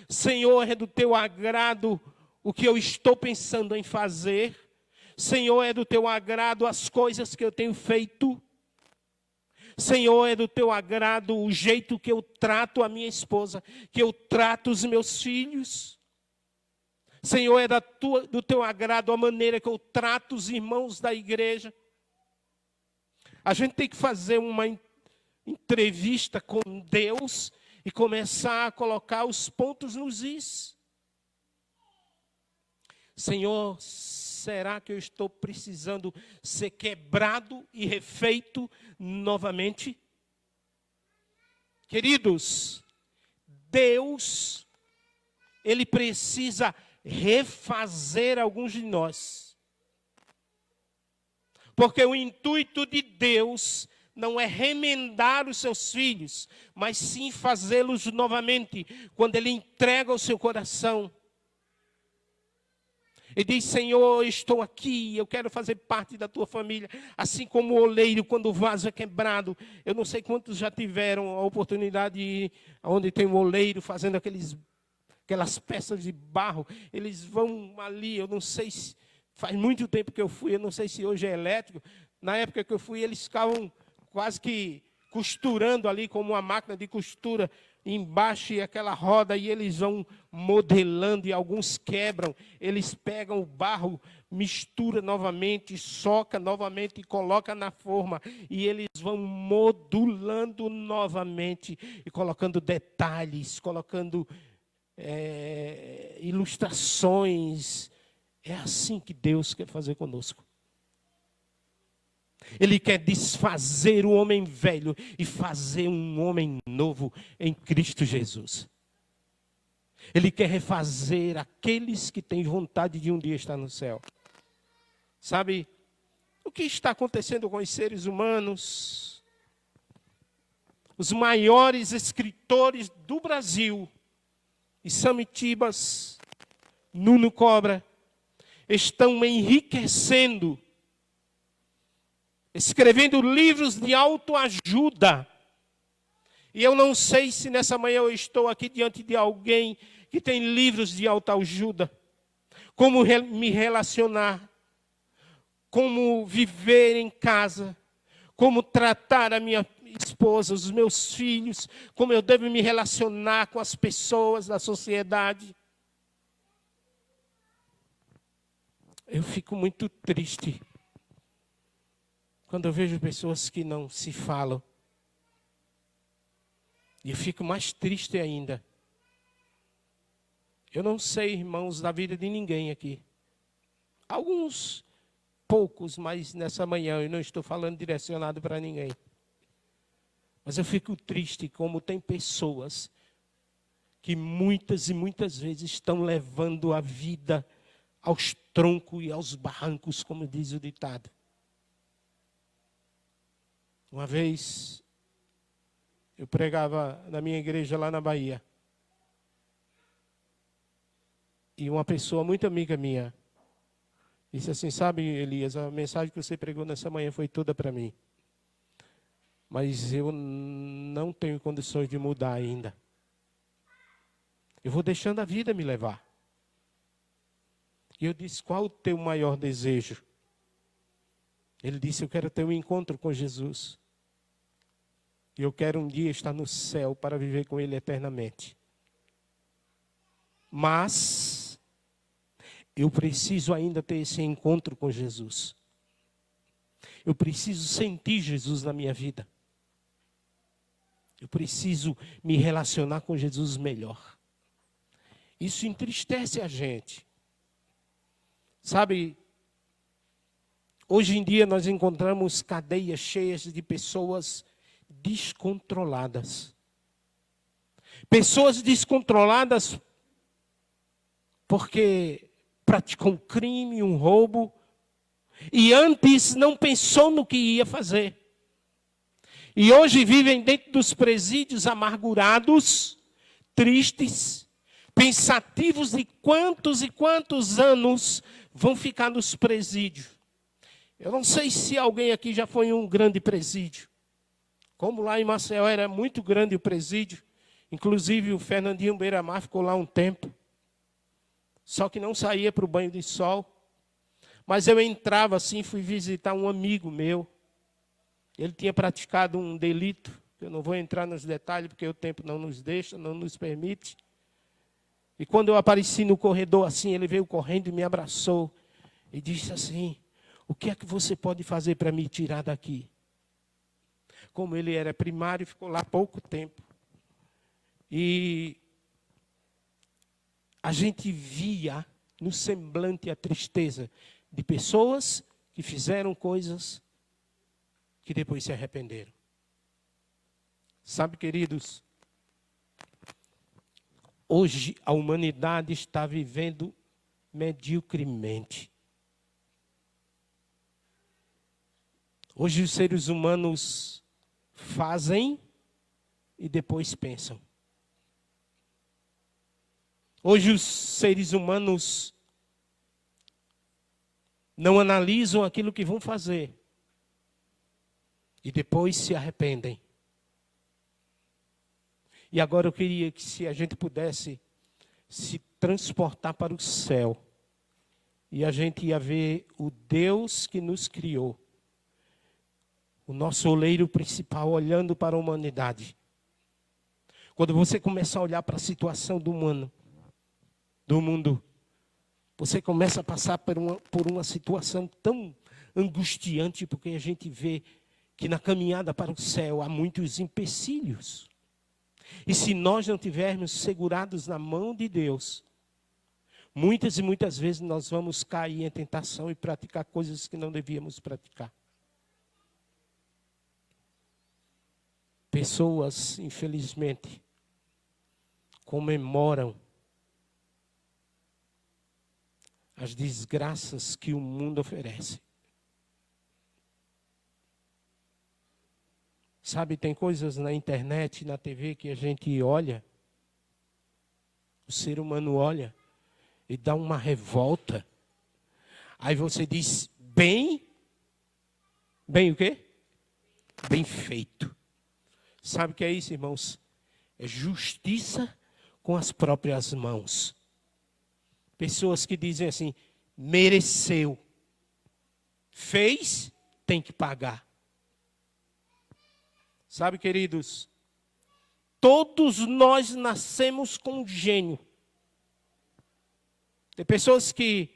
K: Senhor, é do teu agrado o que eu estou pensando em fazer? Senhor, é do teu agrado as coisas que eu tenho feito? Senhor, é do teu agrado o jeito que eu trato a minha esposa, que eu trato os meus filhos? Senhor, é do teu agrado a maneira que eu trato os irmãos da igreja? A gente tem que fazer uma entrevista com Deus e começar a colocar os pontos nos is. Senhor, será que eu estou precisando ser quebrado e refeito novamente? Queridos, Deus, Ele precisa refazer alguns de nós. Porque o intuito de Deus não é remendar os seus filhos, mas sim fazê-los novamente, quando Ele entrega o seu coração. E diz: Senhor, eu estou aqui, eu quero fazer parte da tua família. Assim como o oleiro, quando o vaso é quebrado. Eu não sei quantos já tiveram a oportunidade de ir onde tem um oleiro fazendo aquelas peças de barro. Eles vão ali, eu não sei Faz muito tempo que eu fui, eu não sei se hoje é elétrico. Na época que eu fui, eles ficavam quase que costurando ali, como uma máquina de costura, embaixo e aquela roda, e eles vão modelando, e alguns quebram. Eles pegam o barro, mistura novamente, soca novamente e coloca na forma. E eles vão modulando novamente, e colocando detalhes, colocando ilustrações. É assim que Deus quer fazer conosco. Ele quer desfazer o homem velho e fazer um homem novo em Cristo Jesus. Ele quer refazer aqueles que têm vontade de um dia estar no céu. Sabe, o que está acontecendo com os seres humanos? Os maiores escritores do Brasil, Issam Tibas, Nuno Cobra, estão enriquecendo, escrevendo livros de autoajuda. E eu não sei se nessa manhã eu estou aqui diante de alguém que tem livros de autoajuda. Como me relacionar, como viver em casa, como tratar a minha esposa, os meus filhos, como eu devo me relacionar com as pessoas da sociedade. Eu fico muito triste quando eu vejo pessoas que não se falam. E eu fico mais triste ainda. Eu não sei, irmãos, da vida de ninguém aqui. Alguns, poucos, mas nessa manhã eu não estou falando direcionado para ninguém. Mas eu fico triste como tem pessoas que muitas e muitas vezes estão levando a vida aos troncos e aos barrancos, como diz o ditado. Uma vez, eu pregava na minha igreja lá na Bahia. E uma pessoa muito amiga minha disse assim, sabe, Elias, a mensagem que você pregou nessa manhã foi toda para mim. Mas eu não tenho condições de mudar ainda. Eu vou deixando a vida me levar. E eu disse, qual o teu maior desejo? Ele disse, eu quero ter um encontro com Jesus. E eu quero um dia estar no céu para viver com Ele eternamente. Mas eu preciso ainda ter esse encontro com Jesus. Eu preciso sentir Jesus na minha vida. Eu preciso me relacionar com Jesus melhor. Isso entristece a gente. Sabe, hoje em dia nós encontramos cadeias cheias de pessoas descontroladas. Pessoas descontroladas porque praticou um crime, um roubo, e antes não pensou no que ia fazer. E hoje vivem dentro dos presídios amargurados, tristes, pensativos de quantos e quantos anos vão ficar nos presídios. Eu não sei se alguém aqui já foi em um grande presídio. Como lá em Maceió era muito grande o presídio, inclusive o Fernandinho Beiramar ficou lá um tempo. Só que não saía para o banho de sol. Mas eu entrava assim, fui visitar um amigo meu. Ele tinha praticado um delito. Eu não vou entrar nos detalhes, porque o tempo não nos deixa, não nos permite. E quando eu apareci no corredor assim, ele veio correndo e me abraçou. E disse assim, o que é que você pode fazer para me tirar daqui? Como ele era primário, ficou lá pouco tempo. E a gente via no semblante a tristeza de pessoas que fizeram coisas que depois se arrependeram. Sabe, queridos, hoje a humanidade está vivendo mediocremente. Hoje os seres humanos fazem e depois pensam. Hoje os seres humanos não analisam aquilo que vão fazer e depois se arrependem. E agora eu queria que se a gente pudesse se transportar para o céu e a gente ia ver o Deus que nos criou, o nosso oleiro principal, olhando para a humanidade. Quando você começa a olhar para a situação do mundo, você começa a passar por uma situação tão angustiante, porque a gente vê que na caminhada para o céu há muitos empecilhos. E se nós não tivermos segurados na mão de Deus, muitas e muitas vezes nós vamos cair em tentação e praticar coisas que não devíamos praticar. Pessoas, infelizmente, comemoram as desgraças que o mundo oferece. Sabe, tem coisas na internet, na TV que a gente olha, o ser humano olha e dá uma revolta. Aí você diz, bem o quê? Bem feito. Sabe o que é isso, irmãos? É justiça com as próprias mãos. Pessoas que dizem assim, mereceu. Fez, tem que pagar. Sabe, queridos, todos nós nascemos com um gênio. Tem pessoas que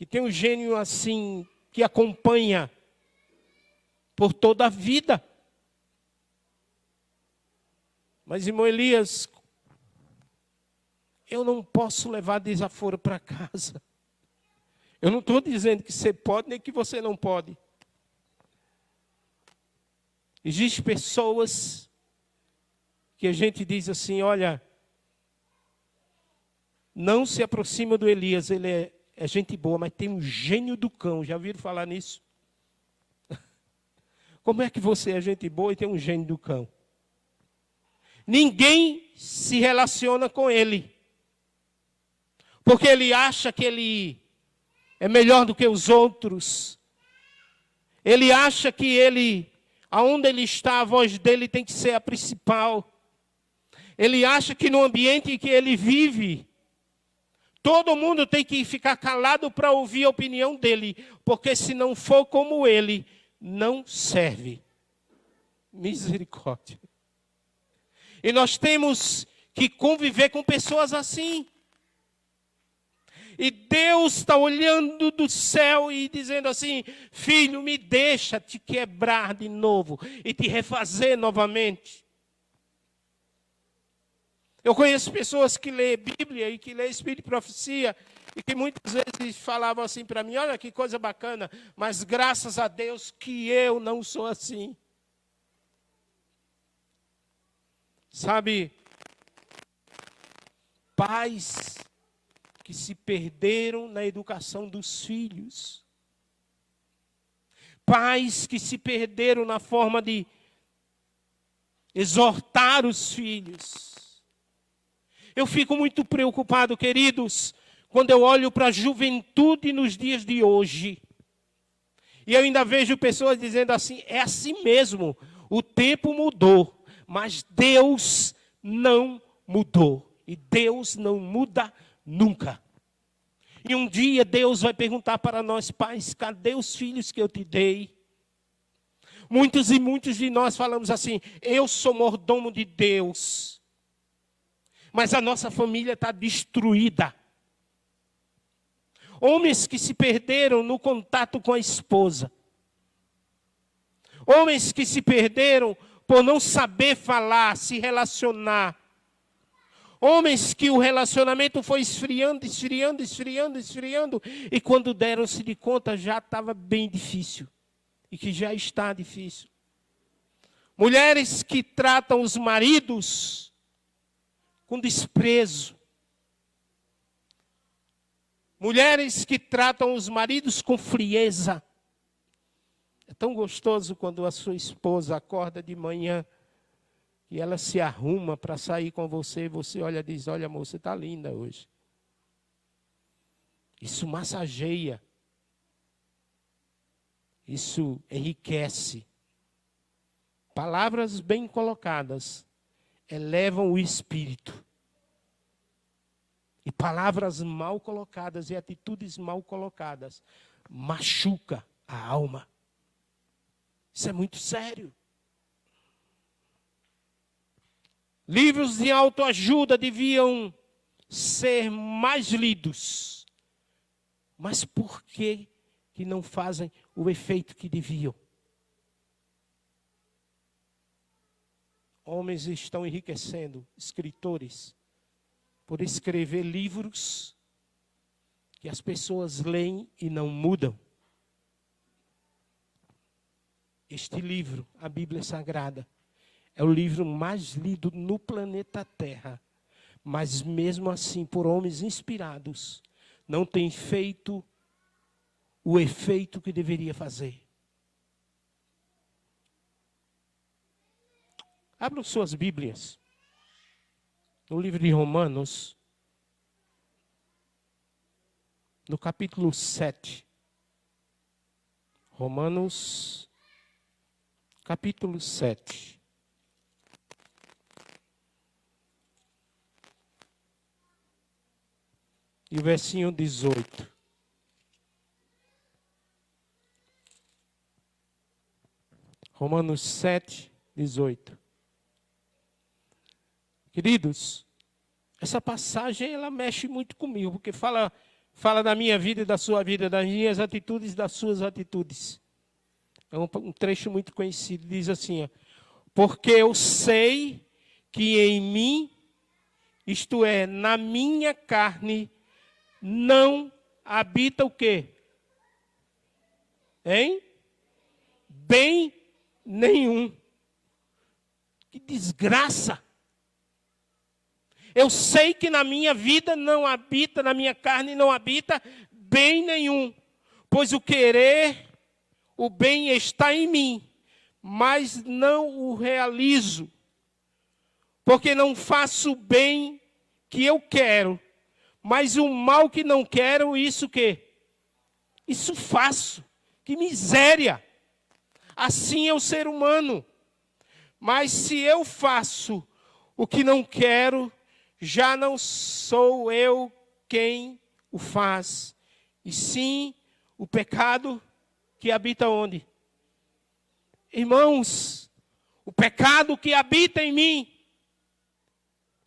K: têm um gênio assim, que acompanha por toda a vida. Mas, irmão Elias, eu não posso levar desaforo para casa. Eu não estou dizendo que você pode, nem que você não pode. Existem pessoas que a gente diz assim, olha, não se aproxima do Elias, ele é gente boa, mas tem um gênio do cão. Já ouviram falar nisso? Como é que você é gente boa e tem um gênio do cão? Ninguém se relaciona com ele, porque ele acha que ele é melhor do que os outros. Ele acha que aonde ele está, a voz dele tem que ser a principal. Ele acha que no ambiente em que ele vive, todo mundo tem que ficar calado para ouvir a opinião dele, porque se não for como ele, não serve. Misericórdia. E nós temos que conviver com pessoas assim. E Deus está olhando do céu e dizendo assim, filho, me deixa te quebrar de novo e te refazer novamente. Eu conheço pessoas que lêem Bíblia e que lêem Espírito e Profecia e que muitas vezes falavam assim para mim, olha que coisa bacana, mas graças a Deus que eu não sou assim. Sabe, pais que se perderam na educação dos filhos. Pais que se perderam na forma de exortar os filhos. Eu fico muito preocupado, queridos, quando eu olho para a juventude nos dias de hoje. E eu ainda vejo pessoas dizendo assim, é assim mesmo, o tempo mudou. Mas Deus não mudou. E Deus não muda nunca. E um dia Deus vai perguntar para nós, pais, cadê os filhos que eu te dei? Muitos e muitos de nós falamos assim, eu sou mordomo de Deus. Mas a nossa família está destruída. Homens que se perderam no contato com a esposa. Homens que se perderam por não saber falar, se relacionar. Homens que o relacionamento foi esfriando, e quando deram-se de conta já estava bem difícil. E que já está difícil. Mulheres que tratam os maridos com desprezo. Mulheres que tratam os maridos com frieza. É tão gostoso quando a sua esposa acorda de manhã e ela se arruma para sair com você, você olha e diz, olha amor, você está linda hoje. Isso massageia. Isso enriquece. Palavras bem colocadas elevam o espírito. E palavras mal colocadas e atitudes mal colocadas machuca a alma. Isso é muito sério. Livros de autoajuda deviam ser mais lidos. Mas por que não fazem o efeito que deviam? Homens estão enriquecendo, escritores, por escrever livros que as pessoas leem e não mudam. Este livro, a Bíblia Sagrada, é o livro mais lido no planeta Terra. Mas mesmo assim, por homens inspirados, não tem feito o efeito que deveria fazer. Abram suas Bíblias. No livro de Romanos, no capítulo 7. Romanos, capítulo 7. E o versinho 18. Romanos 7, 18. Queridos, essa passagem ela mexe muito comigo, porque fala da minha vida e da sua vida, das minhas atitudes e das suas atitudes. É um trecho muito conhecido, diz assim, ó, porque eu sei que em mim, isto é, na minha carne, não habita o quê? Hein? Bem nenhum. Que desgraça! Eu sei que na minha vida não habita, na minha carne não habita bem nenhum. Pois o querer, o bem está em mim, mas não o realizo. Porque não faço o bem que eu quero, mas o mal que não quero, isso quê? Isso faço. Que miséria! Assim é o ser humano. Mas se eu faço o que não quero, já não sou eu quem o faz, e sim o pecado que habita onde? Irmãos, o pecado que habita em mim.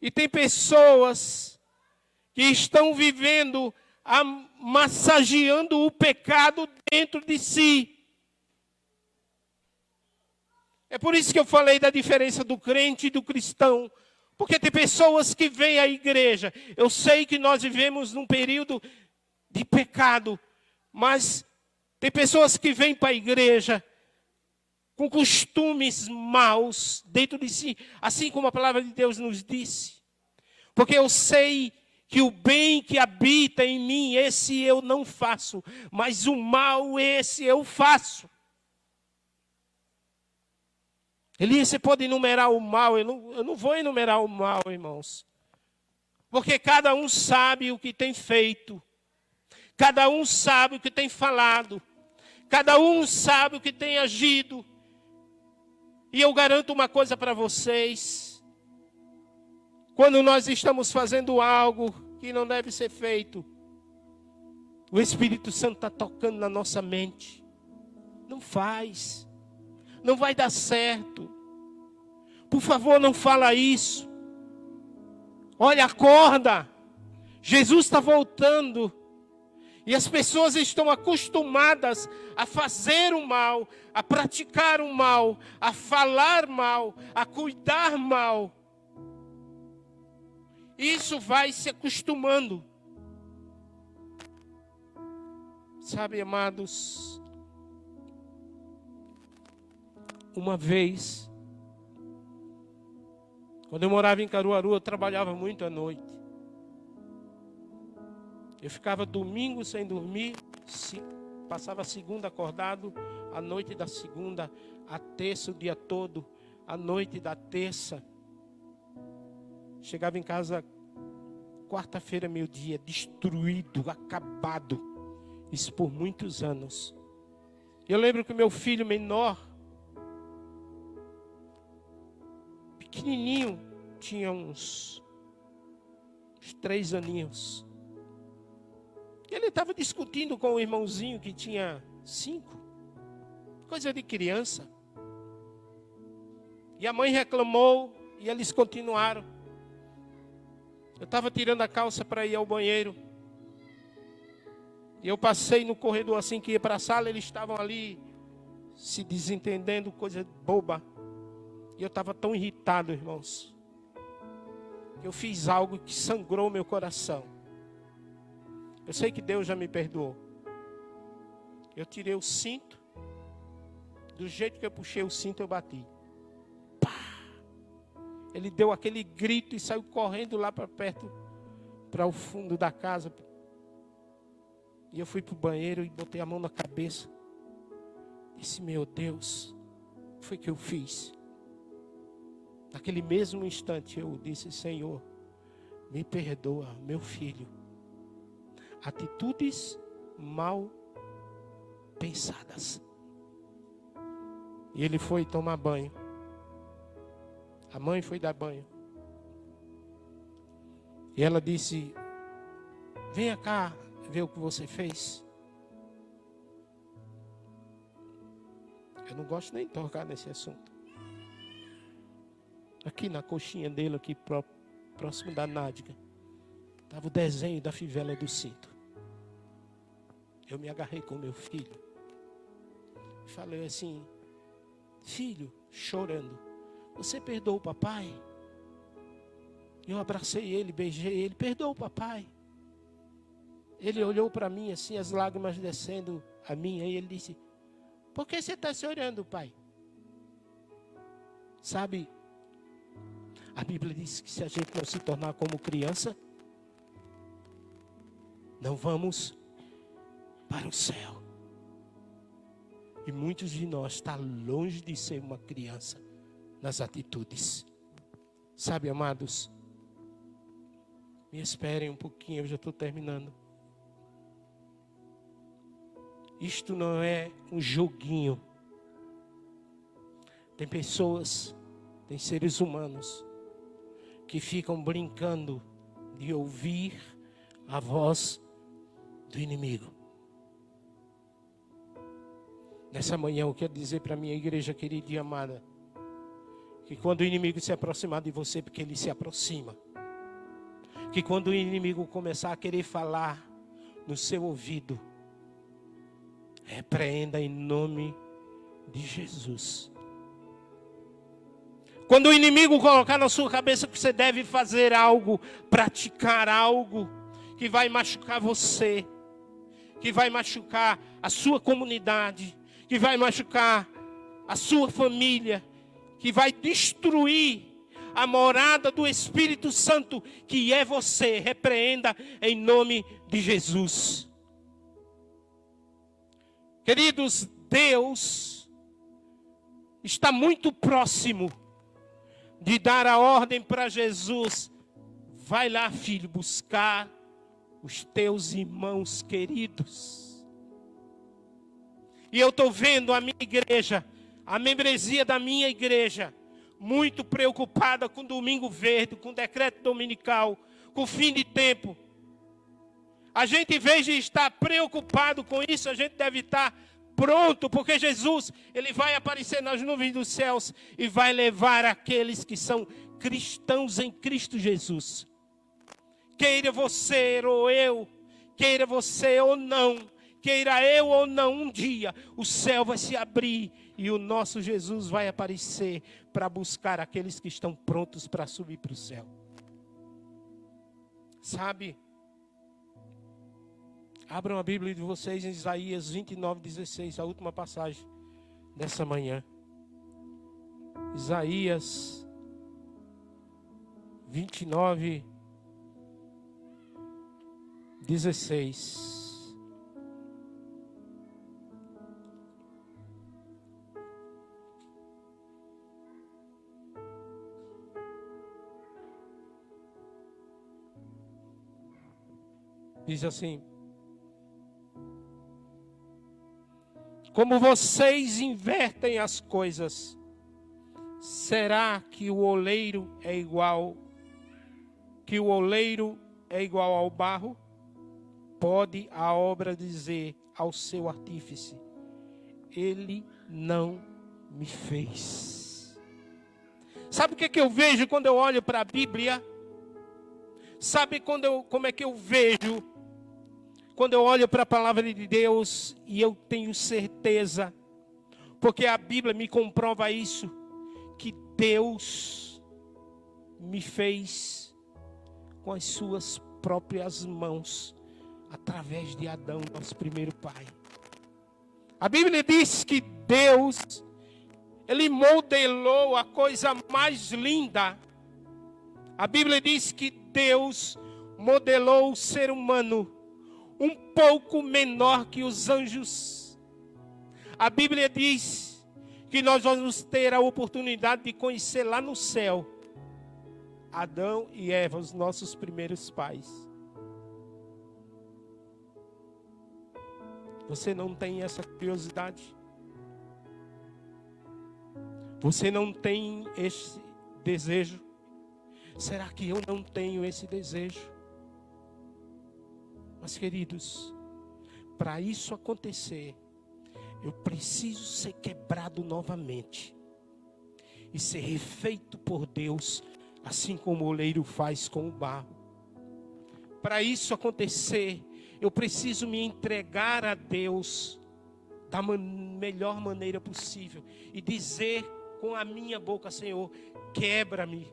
K: E tem pessoas que estão vivendo, massageando o pecado dentro de si. É por isso que eu falei da diferença do crente e do cristão. Porque tem pessoas que vêm à igreja. Eu sei que nós vivemos num período de pecado. Mas tem pessoas que vêm para a igreja com costumes maus dentro de si. Assim como a palavra de Deus nos disse. Porque eu sei que o bem que habita em mim, esse eu não faço. Mas o mal, esse eu faço. Elias, você pode enumerar o mal? Eu não vou enumerar o mal, irmãos. Porque cada um sabe o que tem feito. Cada um sabe o que tem falado. Cada um sabe o que tem agido. E eu garanto uma coisa para vocês. Quando nós estamos fazendo algo que não deve ser feito, o Espírito Santo está tocando na nossa mente. Não faz. Não vai dar certo. Por favor, não fala isso. Olha, acorda. Jesus está voltando. E as pessoas estão acostumadas a fazer o mal, a praticar o mal, a falar mal, a cuidar mal. Isso vai se acostumando. Sabe, amados, uma vez, quando eu morava em Caruaru, eu trabalhava muito à noite. Eu ficava domingo sem dormir, passava a segunda acordado, a noite da segunda, a terça o dia todo, a noite da terça. Chegava em casa quarta-feira, meio-dia, destruído, acabado. Isso por muitos anos. Eu lembro que o meu filho menor, pequenininho, tinha uns 3 aninhos. Ele estava discutindo com o irmãozinho que tinha 5. Coisa de criança. E a mãe reclamou e eles continuaram. Eu estava tirando a calça para ir ao banheiro. E eu passei no corredor assim que ia para a sala. Eles estavam ali se desentendendo, coisa boba. E eu estava tão irritado, irmãos, que eu fiz algo que sangrou meu coração. Eu sei que Deus já me perdoou. Eu tirei o cinto. Do jeito que eu puxei o cinto, eu bati. Pá! Ele deu aquele grito e saiu correndo lá para perto, para o fundo da casa. E eu fui para o banheiro e botei a mão na cabeça. Disse, meu Deus, o que foi que eu fiz? Naquele mesmo instante eu disse, Senhor, me perdoa, meu filho. Atitudes mal pensadas. E ele foi tomar banho. A mãe foi dar banho. E ela disse, venha cá ver o que você fez. Eu não gosto nem de tocar nesse assunto. Aqui na coxinha dele, aqui próximo da nádega, estava o desenho da fivela do cinto. Eu me agarrei com meu filho. Falei assim, filho, chorando, você perdoou o papai? Eu abracei ele, beijei ele, perdoou o papai? Ele olhou para mim assim, as lágrimas descendo a mim, e ele disse, por que você está chorando, pai? Sabe, a Bíblia diz que se a gente não se tornar como criança, não vamos para o céu. E muitos de nós estão longe de ser uma criança nas atitudes. Sabe, amados, me esperem um pouquinho, eu já estou terminando. Isto não é um joguinho. Tem pessoas, tem seres humanos que ficam brincando de ouvir a voz do inimigo. Nessa manhã eu quero dizer para a minha igreja querida e amada, que quando o inimigo se aproximar de você, porque ele se aproxima, que quando o inimigo começar a querer falar no seu ouvido, repreenda em nome de Jesus. Quando o inimigo colocar na sua cabeça que você deve fazer algo, praticar algo que vai machucar você, que vai machucar a sua comunidade, que vai machucar a sua família, que vai destruir a morada do Espírito Santo, que é você, repreenda em nome de Jesus. Queridos, Deus está muito próximo de dar a ordem para Jesus. Vai lá, filho, buscar os teus irmãos queridos. E eu estou vendo a minha igreja, a membresia da minha igreja, muito preocupada com Domingo Verde, com o decreto dominical, com o fim de tempo. A gente, em vez de estar preocupado com isso, a gente deve estar pronto, porque Jesus, ele vai aparecer nas nuvens dos céus e vai levar aqueles que são cristãos em Cristo Jesus. Queira você ou eu, queira você ou não, queira eu ou não, um dia o céu vai se abrir e o nosso Jesus vai aparecer para buscar aqueles que estão prontos para subir para o céu. Sabe? Abram a Bíblia de vocês em Isaías 29:16, a última passagem dessa manhã. Isaías 29:16. Diz assim: como vocês invertem as coisas, será que o oleiro é igual, que o oleiro é igual ao barro, pode a obra dizer ao seu artífice: ele não me fez. Sabe o que eu vejo quando eu olho para a Bíblia? Sabe como é que eu vejo quando eu olho para a palavra de Deus? E eu tenho certeza, porque a Bíblia me comprova isso, que Deus me fez com as suas próprias mãos, através de Adão, nosso primeiro pai. A Bíblia diz que Deus, Ele modelou a coisa mais linda. A Bíblia diz que Deus modelou o ser humano um pouco menor que os anjos. A Bíblia diz que nós vamos ter a oportunidade de conhecer lá no céu Adão e Eva, os nossos primeiros pais. Você não tem essa curiosidade? Você não tem esse desejo? Será que eu não tenho esse desejo? Mas, queridos, para isso acontecer, eu preciso ser quebrado novamente e ser refeito por Deus, assim como o oleiro faz com o barro. Para isso acontecer, eu preciso me entregar a Deus da melhor maneira possível e dizer com a minha boca: Senhor, quebra-me,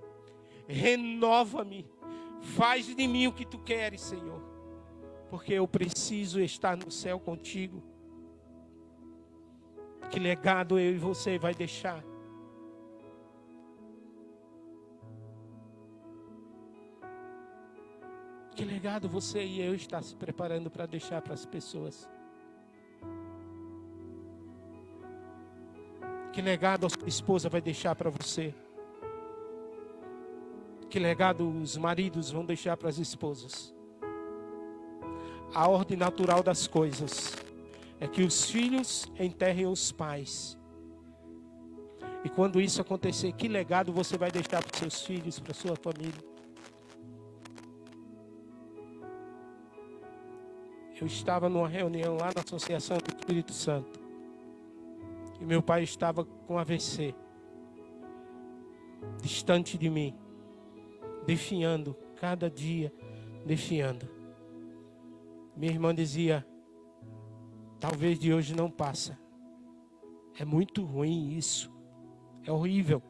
K: renova-me, faz de mim o que tu queres, Senhor, porque eu preciso estar no céu contigo. Que legado eu e você vai deixar? Que legado você e eu está se preparando para deixar para as pessoas? Que legado a sua esposa vai deixar para você? Que legado os maridos vão deixar para as esposas? A ordem natural das coisas é que os filhos enterrem os pais. E quando isso acontecer, que legado você vai deixar para os seus filhos, para a sua família? Eu estava numa reunião lá na Associação do Espírito Santo. E meu pai estava com AVC. Distante de mim. Definhando, cada dia definhando. Minha irmã dizia: talvez de hoje não passa. É muito ruim isso. É horrível.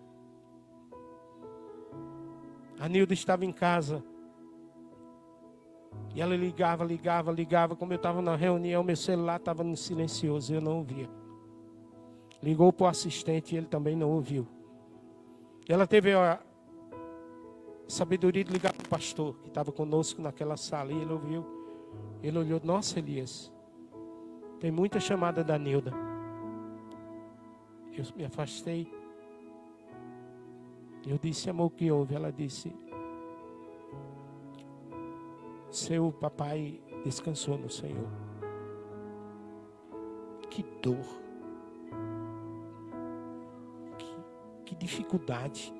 K: A Nilda estava em casa. E ela ligava. Como eu estava na reunião, meu celular estava no silencioso, eu não ouvia. Ligou para o assistente e ele também não ouviu. Ela teve a sabedoria de ligar para o pastor, que estava conosco naquela sala, e ele ouviu. Ele olhou: nossa, Elias, tem muita chamada da Nilda. Eu me afastei. Eu disse: amor, o que houve? Ela disse: seu papai descansou no Senhor. Que dor. Que dificuldade.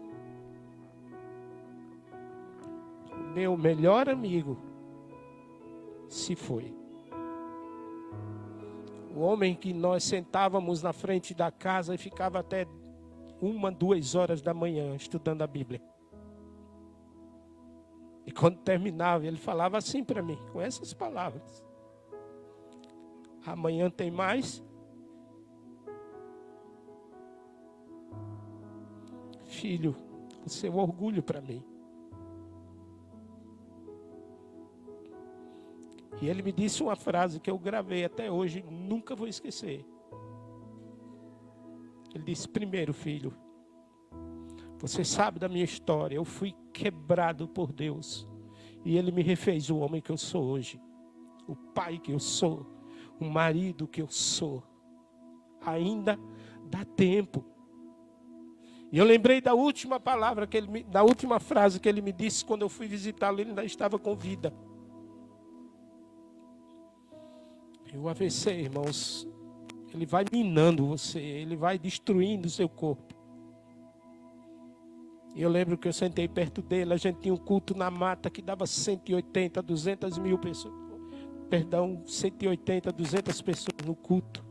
K: O meu melhor amigo se foi. O homem que nós sentávamos na frente da casa e ficava até 1, 2 horas da manhã estudando a Bíblia. E quando terminava, ele falava assim para mim, com essas palavras: amanhã tem mais. Filho, você é um orgulho para mim. E ele me disse uma frase que eu gravei até hoje, nunca vou esquecer. Ele disse: primeiro, filho, você sabe da minha história, eu fui quebrado por Deus. E Ele me refez o homem que eu sou hoje. O pai que eu sou. O marido que eu sou. Ainda dá tempo. E eu lembrei da última palavra, da última frase que ele me disse quando eu fui visitá-lo. Ele ainda estava com vida. E o AVC, irmãos, ele vai minando você. Ele vai destruindo o seu corpo. E eu lembro que eu sentei perto dele, a gente tinha um culto na mata que dava 180, 200 mil pessoas. Perdão, 180, 200 pessoas no culto.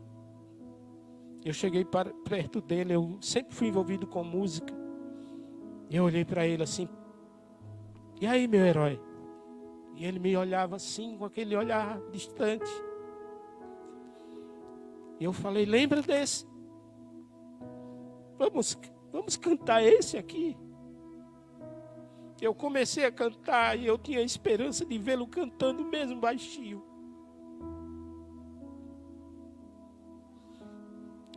K: Eu cheguei perto dele, eu sempre fui envolvido com música. E eu olhei para ele assim, e aí, meu herói? E ele me olhava assim, com aquele olhar distante. E eu falei, lembra desse? Vamos cantar esse aqui. Eu comecei a cantar e eu tinha a esperança de vê-lo cantando mesmo baixinho.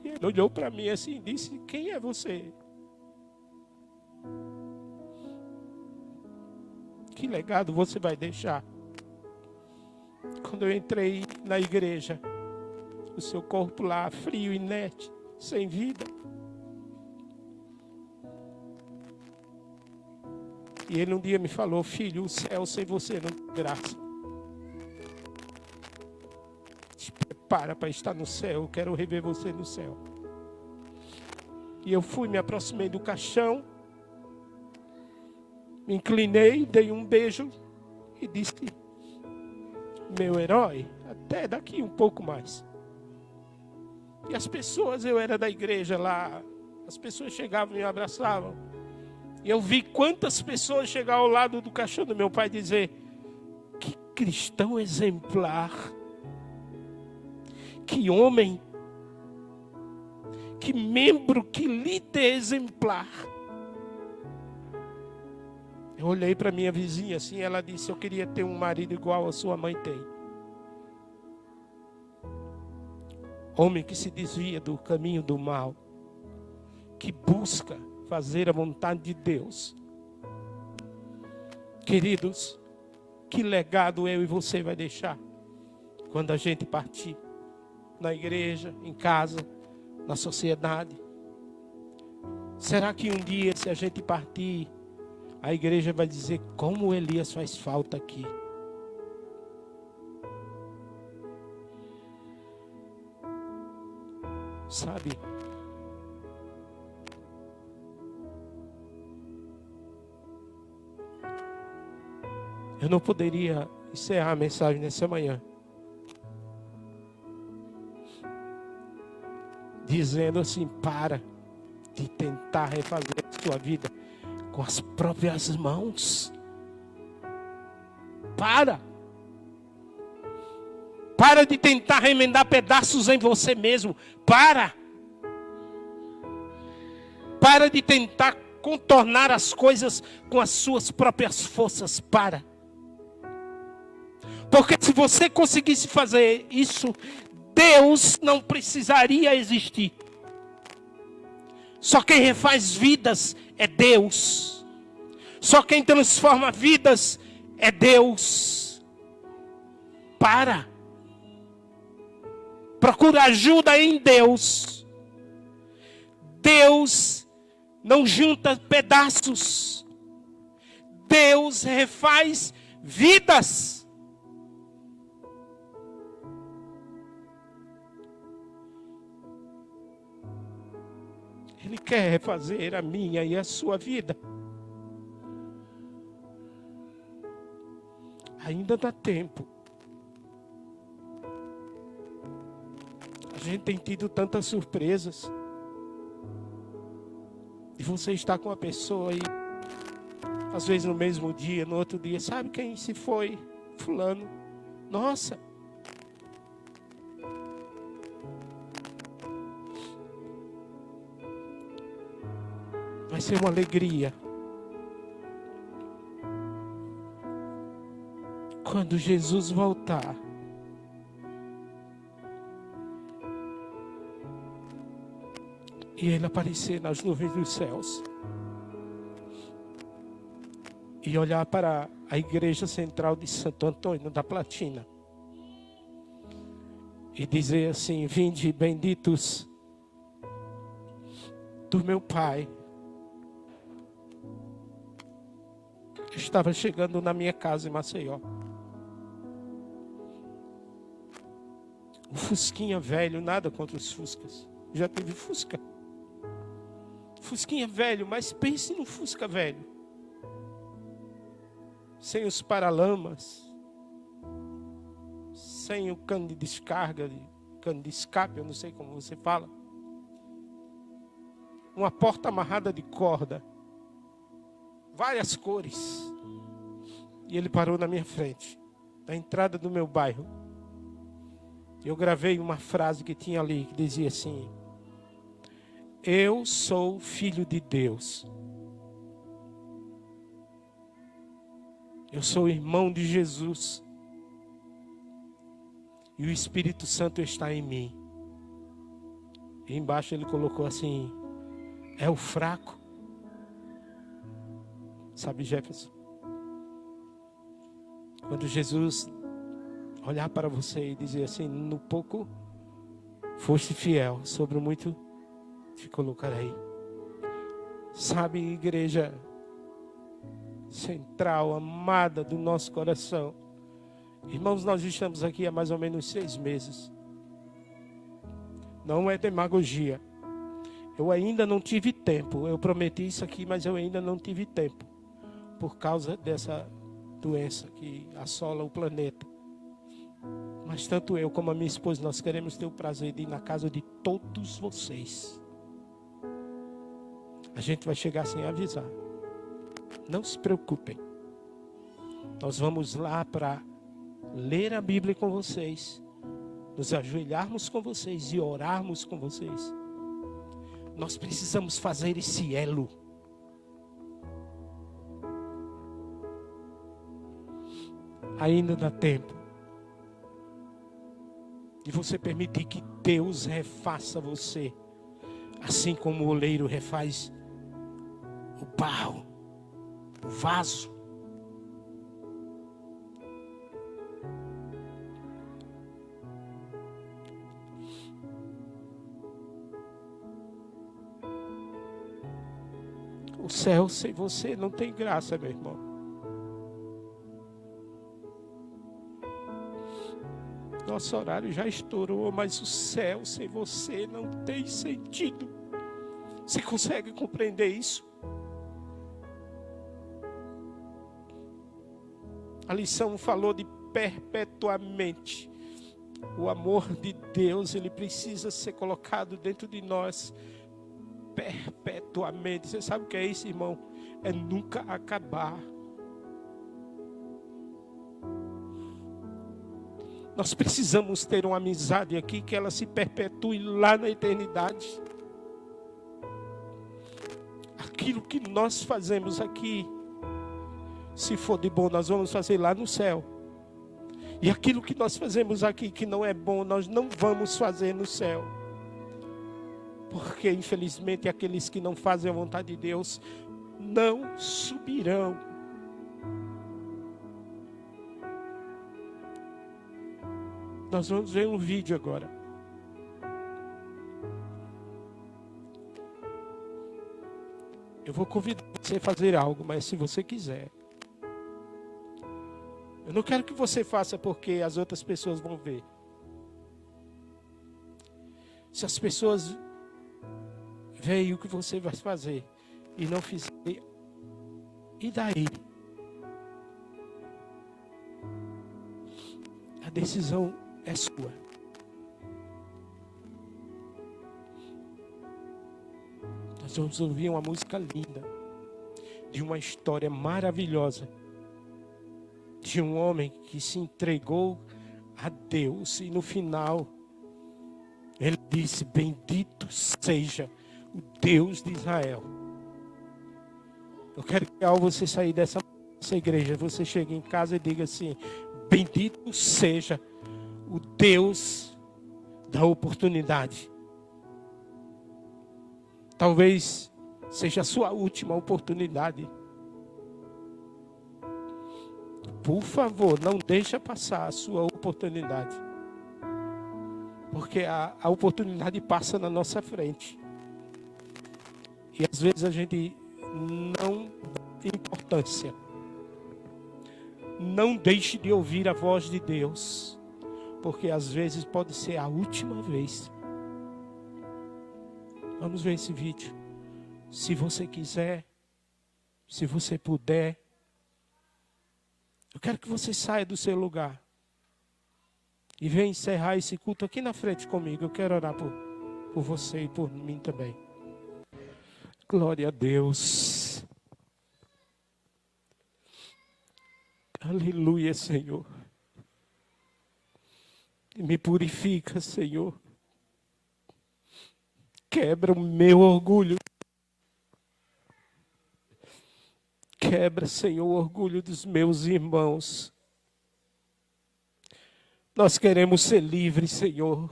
K: E ele olhou para mim assim e disse, quem é você? Que legado você vai deixar? Quando eu entrei na igreja, o seu corpo lá, frio, inerte, sem vida. E ele um dia me falou, filho, o céu sem você não tem graça. Te prepara para estar no céu, eu quero rever você no céu. E eu fui, me aproximei do caixão, me inclinei, dei um beijo e disse, meu herói, até daqui um pouco mais. E as pessoas, eu era da igreja lá, as pessoas chegavam e me abraçavam. E eu vi quantas pessoas chegar ao lado do caixão do meu pai e dizer, que cristão exemplar, que homem, que membro, que líder exemplar. Eu olhei para minha vizinha assim, ela disse, eu queria ter um marido igual a sua mãe tem. Homem que se desvia do caminho do mal, que busca fazer a vontade de Deus. Queridos, que legado eu e você vai deixar quando a gente partir? Na igreja, em casa, na sociedade. Será que um dia, se a gente partir, a igreja vai dizer como Elias faz falta aqui? Sabe? Eu não poderia encerrar a mensagem nessa manhã dizendo assim, para de tentar refazer a sua vida com as próprias mãos. Para de tentar remendar pedaços em você mesmo. Para de tentar contornar as coisas com as suas próprias forças. Porque se você conseguisse fazer isso, Deus não precisaria existir. Só quem refaz vidas é Deus. Só quem transforma vidas é Deus. Procura ajuda em Deus. Deus não junta pedaços. Deus refaz vidas. Ele quer refazer a minha e a sua vida. Ainda dá tempo. A gente tem tido tantas surpresas. E você está com uma pessoa aí, às vezes no mesmo dia, no outro dia, sabe quem se foi? Fulano. Nossa. Vai ser uma alegria quando Jesus voltar. E Ele aparecer nas nuvens dos céus. E olhar para a igreja central de Santo Antônio da Platina. E dizer assim, vinde benditos do meu Pai. Eu estava chegando na minha casa em Maceió. Um Fusquinha velho, nada contra os Fuscas. Já teve Fusca. Fusquinha velho, mas pense no Fusca velho. Sem os paralamas, sem o cano de descarga, cano de escape, eu não sei como você fala. Uma porta amarrada de corda, várias cores. E ele parou na minha frente, na entrada do meu bairro. Eu gravei uma frase que tinha ali, que dizia assim: eu sou filho de Deus. Eu sou irmão de Jesus. E o Espírito Santo está em mim. E embaixo ele colocou assim: é o fraco. Sabe, Jefferson? Quando Jesus olhar para você e dizer assim: no pouco foste fiel, sobre o muito te colocarei. Sabe, igreja central, amada do nosso coração. Irmãos, nós estamos aqui há mais ou menos 6 meses. Não é demagogia. Eu ainda não tive tempo. Eu prometi isso aqui, mas eu ainda não tive tempo. Por causa dessa doença que assola o planeta. Mas tanto eu como a minha esposa, nós queremos ter o prazer de ir na casa de todos vocês. A gente vai chegar sem avisar. Não se preocupem. Nós vamos lá para ler a Bíblia com vocês, nos ajoelharmos com vocês e orarmos com vocês. Nós precisamos fazer esse elo. Ainda dá tempo de você permitir que Deus refaça você, assim como o oleiro refaz o barro, o vaso. O céu sem você não tem graça, meu irmão. Nosso horário já estourou, mas o céu sem você não tem sentido. Você consegue compreender isso? A lição falou de perpetuamente. O amor de Deus, ele precisa ser colocado dentro de nós perpetuamente. Você sabe o que é isso, irmão? É nunca acabar. Nós precisamos ter uma amizade aqui que ela se perpetue lá na eternidade. Aquilo que nós fazemos aqui, se for de bom, nós vamos fazer lá no céu. E aquilo que nós fazemos aqui que não é bom, nós não vamos fazer no céu. Porque, infelizmente, aqueles que não fazem a vontade de Deus não subirão. Nós vamos ver um vídeo agora. Eu vou convidar você a fazer algo, mas se você quiser. Eu não quero que você faça porque as outras pessoas vão ver. Se as pessoas veem o que você vai fazer e não fizer, e daí? A decisão é sua. Nós vamos ouvir uma música linda, de uma história maravilhosa, de um homem que se entregou a Deus e no final ele disse: bendito seja o Deus de Israel. Eu quero que ao você sair dessa igreja, você chegue em casa e diga assim: bendito seja o Deus da oportunidade. Talvez seja a sua última oportunidade. Por favor, não deixe passar a sua oportunidade. Porque a oportunidade passa na nossa frente. E às vezes a gente não dá importância. Não deixe de ouvir a voz de Deus. Porque às vezes pode ser a última vez. Vamos ver esse vídeo. Se você quiser, se você puder, eu quero que você saia do seu lugar e venha encerrar esse culto aqui na frente comigo. Eu quero orar por você e por mim também. Glória a Deus. Aleluia, Senhor. Me purifica, Senhor. Quebra o meu orgulho. Quebra, Senhor, o orgulho dos meus irmãos. Nós queremos ser livres, Senhor.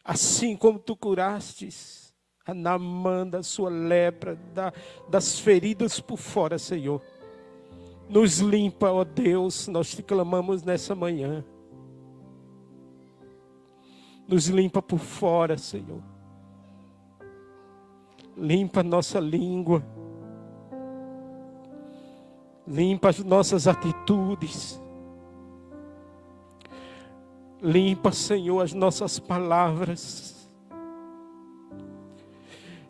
K: Assim como tu curastes a Naamã da sua lepra, das feridas por fora, Senhor. Nos limpa, ó Deus, nós te clamamos nessa manhã. Nos limpa por fora, Senhor. Limpa nossa língua. Limpa as nossas atitudes. Limpa, Senhor, as nossas palavras.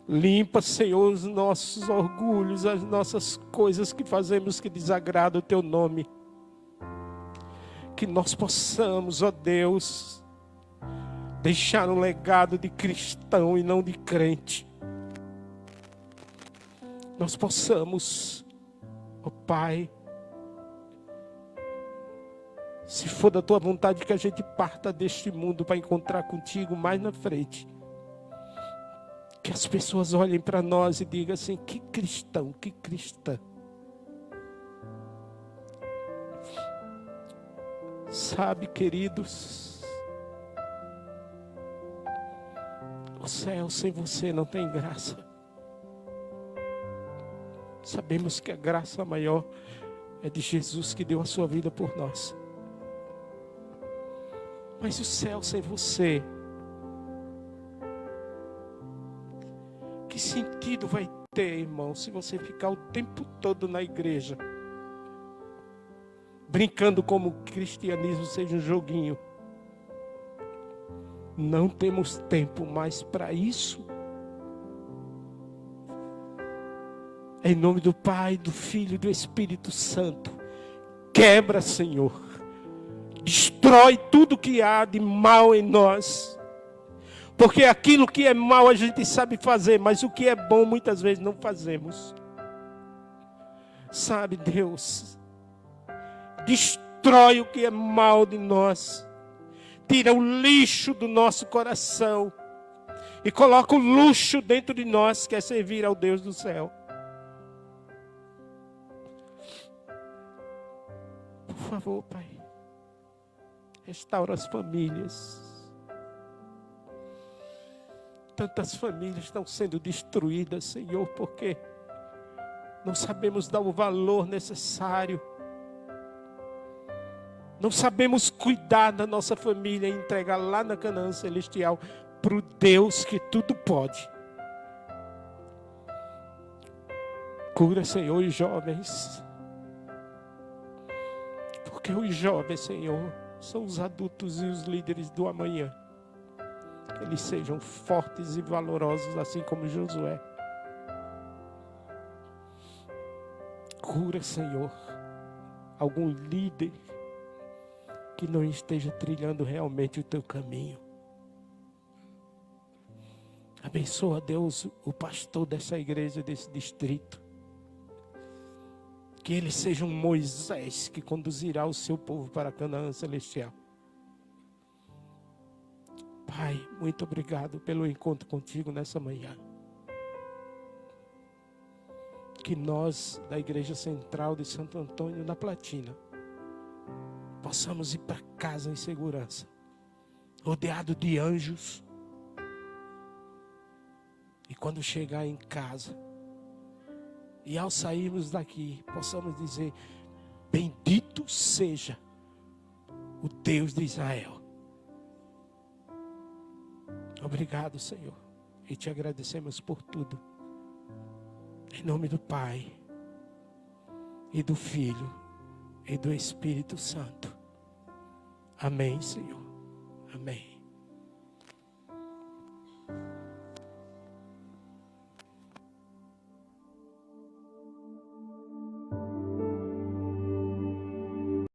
K: Limpa, Senhor, os nossos orgulhos, as nossas coisas que fazemos que desagradam o Teu nome. Que nós possamos, ó Deus, deixar um legado de cristão e não de crente. Nós possamos, ó Pai, se for da Tua vontade, que a gente parta deste mundo para encontrar contigo mais na frente. Que as pessoas olhem para nós e digam assim: que cristão, que cristã. Sabe, queridos, o céu sem você não tem graça. Sabemos que a graça maior é de Jesus, que deu a sua vida por nós. Mas o céu sem você, que sentido vai ter, irmão, se você ficar o tempo todo na igreja, brincando como o cristianismo seja um joguinho? Não temos tempo mais para isso. Em nome do Pai, do Filho e do Espírito Santo, quebra, Senhor. Destrói tudo que há de mal em nós. Porque aquilo que é mal a gente sabe fazer, mas o que é bom muitas vezes não fazemos. Sabe, Deus, destrói o que é mal de nós. Tira o lixo do nosso coração e coloca o luxo dentro de nós, que é servir ao Deus do céu. Por favor, Pai, restaura as famílias. Tantas famílias estão sendo destruídas, Senhor, porque não sabemos dar o valor necessário. Não sabemos cuidar da nossa família e entregar lá na Canaã Celestial para o Deus que tudo pode. Cura, Senhor, os jovens. Porque os jovens, Senhor, são os adultos e os líderes do amanhã. Que eles sejam fortes e valorosos, assim como Josué. Cura, Senhor, algum líder que não esteja trilhando realmente o Teu caminho. Abençoa, Deus, o pastor dessa igreja, desse distrito. Que ele seja um Moisés que conduzirá o seu povo para a Canaã Celestial. Pai, muito obrigado pelo encontro contigo nessa manhã. Que nós, da Igreja Central de Santo Antônio, na Platina, possamos ir para casa em segurança, rodeado de anjos. E quando chegar em casa, e ao sairmos daqui, possamos dizer: bendito seja o Deus de Israel. Obrigado, Senhor, e te agradecemos por tudo. Em nome do Pai, e do Filho, e do Espírito Santo. Amém, Senhor. Amém.